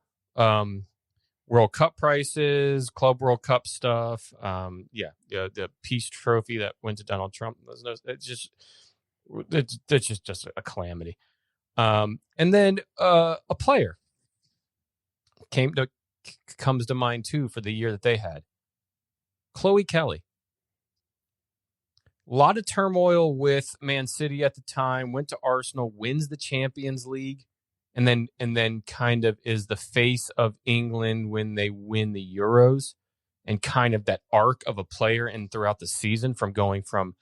World Cup prices, Club World Cup stuff. The peace trophy that went to Donald Trump. It's just a calamity. And then a player comes to mind too for the year that they had. Chloe Kelly. A lot of turmoil with Man City at the time, went to Arsenal, wins the Champions League, and then kind of is the face of England when they win the Euros, and kind of that arc of a player and throughout the season from going from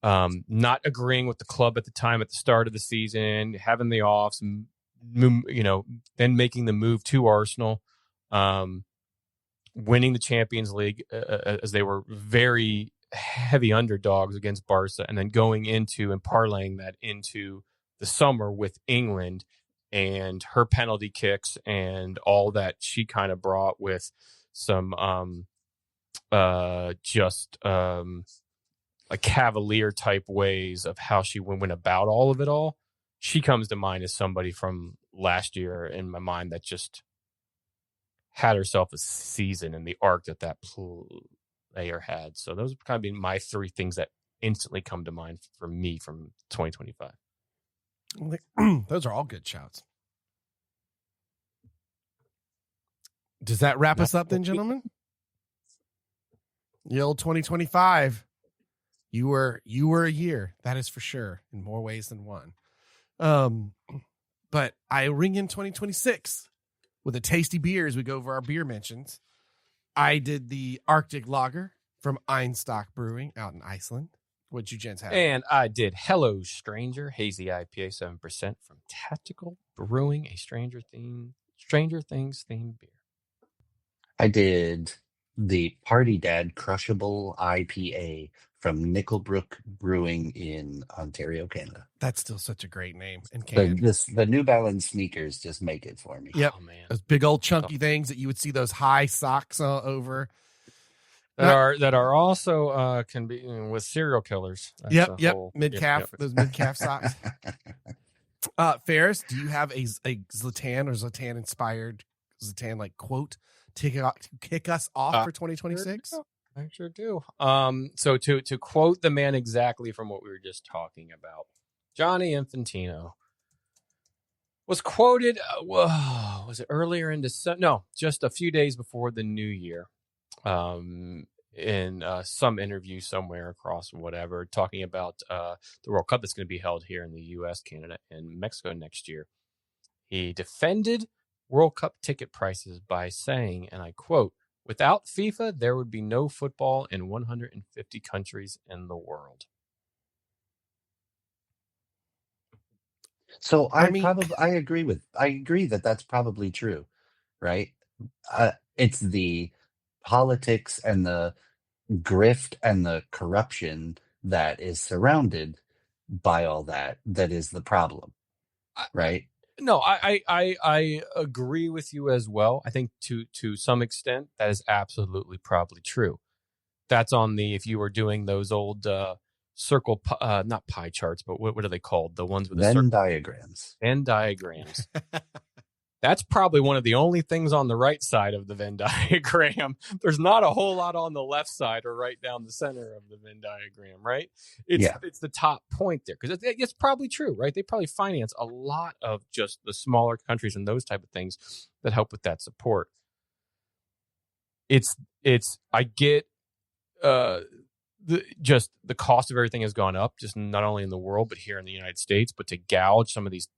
not agreeing with the club at the time at the start of the season, having the offs, then making the move to Arsenal, winning the Champions League as they were very heavy underdogs against Barca, and then going into and parlaying that into the summer with England and her penalty kicks and all that she kind of brought with some like cavalier type ways of how she went about all of it all. She comes to mind as somebody from last year in my mind that just had herself a season in the arc that player had. So those would kind of be my three things that instantly come to mind for me from 2025. Those are all good shouts. Does that wrap us up then, gentlemen? The old 2025. You were a year, that is for sure, in more ways than one. But I ring in 2026 with a tasty beer as we go over our beer mentions. I did the Arctic Lager from Einstock Brewing out in Iceland. What'd you gents have? And I did Hello Stranger, hazy IPA 7% from Tactical Brewing, a Stranger Things themed beer. I did the Party Dad Crushable IPA from Nickelbrook Brewing in Ontario, Canada. That's still such a great name. And the New Balance sneakers just make it for me. Yep. Oh, man. Those big old chunky things that you would see those high socks over. That are also can be with serial killers. That's mid-calf, those mid-calf socks. Ferris, do you have a Zlatan or Zlatan inspired Zlatan like quote to kick us off for 2026? I sure do. So to quote the man exactly from what we were just talking about, Johnny Infantino was quoted. Was it earlier in December? No, just a few days before the new year. In some interview somewhere across whatever, talking about the World Cup that's going to be held here in the U.S., Canada, and Mexico next year. He defended World Cup ticket prices by saying, and I quote, "Without FIFA, there would be no football in 150 countries in the world." So I agree that that's probably true, right? It's the politics and the grift and the corruption that is surrounded by all that is the problem, right? No, I agree with you as well. I think to some extent that is absolutely probably true. That's on if you were doing those old circle, not pie charts, but what are they called? The ones with the Venn diagrams. Venn diagrams. That's probably one of the only things on the right side of the Venn diagram. There's not a whole lot on the left side or right down the center of the Venn diagram, right? It's the top point there because it's probably true, right? They probably finance a lot of just the smaller countries and those type of things that help with that support. I get the cost of everything has gone up, just not only in the world but here in the United States. But to gouge some of these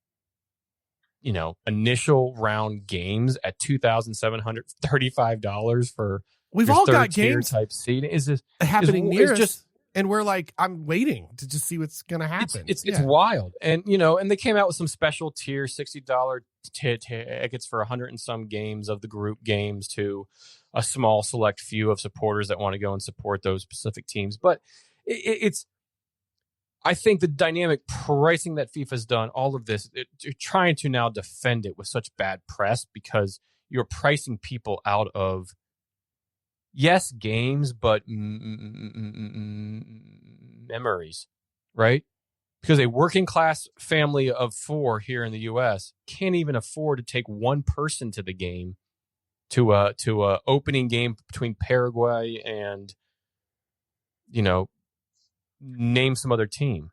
initial round games at $2,735 for we've all got games type seed is this happening near us, and we're like, I'm waiting to just see what's going to happen. It's wild, and and they came out with some special tier $60 tickets for 100 and some games of the group games to a small select few of supporters that want to go and support those specific teams, but it's. I think the dynamic pricing that FIFA's done, all of this, you're trying to now defend it with such bad press because you're pricing people out of, yes, games, but memories, right? Because a working class family of 4 here in the U.S. can't even afford to take one person to the game, to a opening game between Paraguay and, name some other team.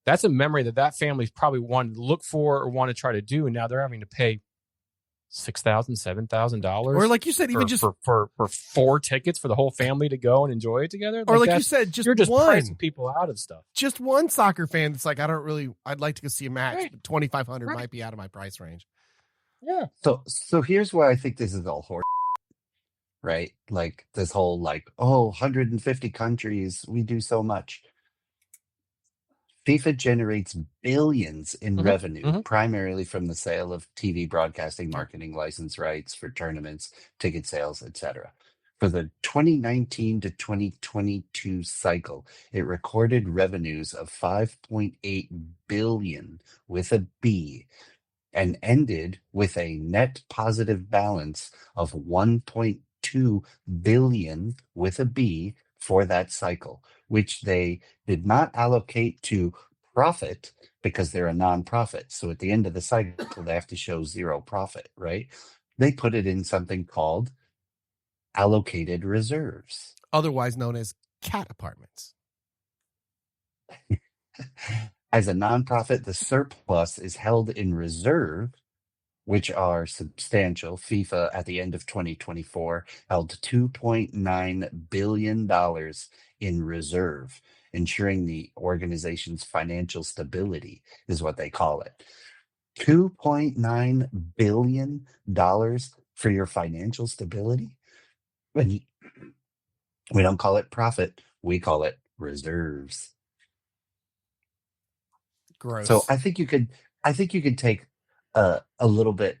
That's a memory that family's probably wanted to look for or want to try to do, and now they're having to pay $6,000, $7,000, or like you said, even just for 4 tickets for the whole family to go and enjoy it together. Or like you said, you're just pricing people out of stuff. Just one soccer fan that's like, I'd like to go see a match, right. But 2,500 might be out of my price range. Yeah. So here's why I think this is all horse. right? Like this whole like, oh, 150 countries, we do so much. FIFA generates billions in Hmm. revenue, Hmm. primarily from the sale of TV broadcasting, Yep. marketing license rights for tournaments, ticket sales, etc. For the 2019 to 2022 cycle, it recorded revenues of 5.8 billion with a B and ended with a net positive balance of 1.2 billion with a B for that cycle, which they did not allocate to profit because they're a nonprofit. So at the end of the cycle, they have to show zero profit, right? They put it in something called allocated reserves. Otherwise known as cat apartments. As a nonprofit, the surplus is held in reserve, which are substantial. FIFA at the end of 2024 held $2.9 billion in reserve, ensuring the organization's financial stability, is what they call it. $2.9 billion for your financial stability? And we don't call it profit, we call it reserves. So Gross. I think you could take a little bit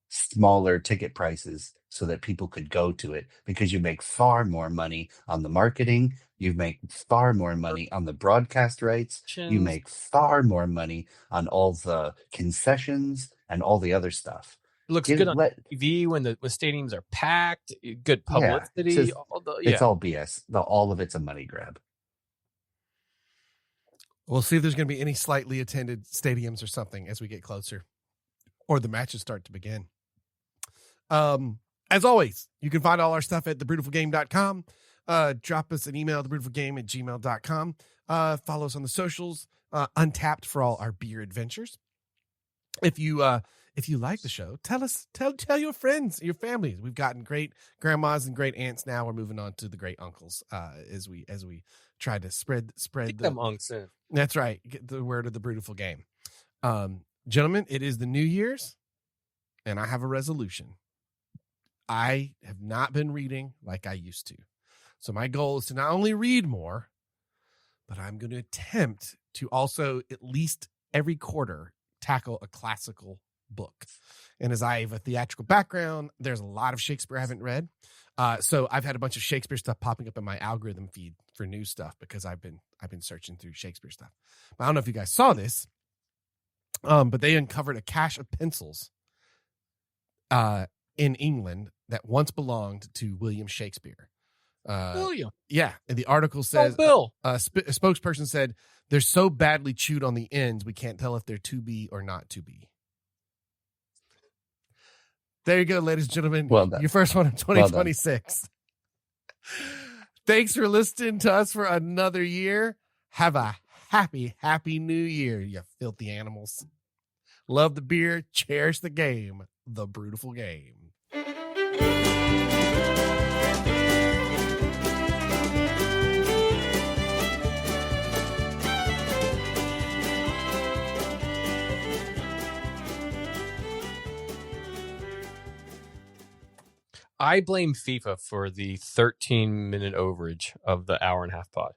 smaller ticket prices so that people could go to it, because you make far more money on the marketing, you make far more money on the broadcast rights, you Options. make far more money on all the concessions and all the other stuff. Looks good Give on let TV when the stadiums are packed. Good Yeah, it's publicity. just All the it's yeah. all BS. All of it's a money grab. We'll see if there's going to be any slightly attended stadiums or something as we get closer or the matches start to begin. As always, you can find all our stuff at thebrutifulgame.com. Drop us an email, thebrutifulgame@gmail.com. Follow us on the socials, Untapped for all our beer adventures. If you like the show, tell your friends, your families. We've gotten great grandmas and great aunts now. We're moving on to the great uncles as we try to spread Kick the them unks in. That's right. Get the word of the Brewtiful Game. Gentlemen, it is the New Year's, and I have a resolution. I have not been reading like I used to. So my goal is to not only read more, but I'm going to attempt to also at least every quarter tackle a classical book. And as I have a theatrical background, there's a lot of Shakespeare I haven't read. So I've had a bunch of Shakespeare stuff popping up in my algorithm feed for new stuff because I've been searching through Shakespeare stuff. But I don't know if you guys saw this, but they uncovered a cache of pencils in England that once belonged to William Shakespeare. William. Yeah, and the article says, Bill. a spokesperson said, they're so badly chewed on the ends, we can't tell if they're to be or not to be. There you go, ladies and gentlemen. Well done. Your first one of 2026. Thanks for listening to us for another year. Have a happy, happy new year, you filthy animals. Love the beer. Cherish the game. The Brewtiful Game. I blame FIFA for the 13-minute overage of the hour and a half pod.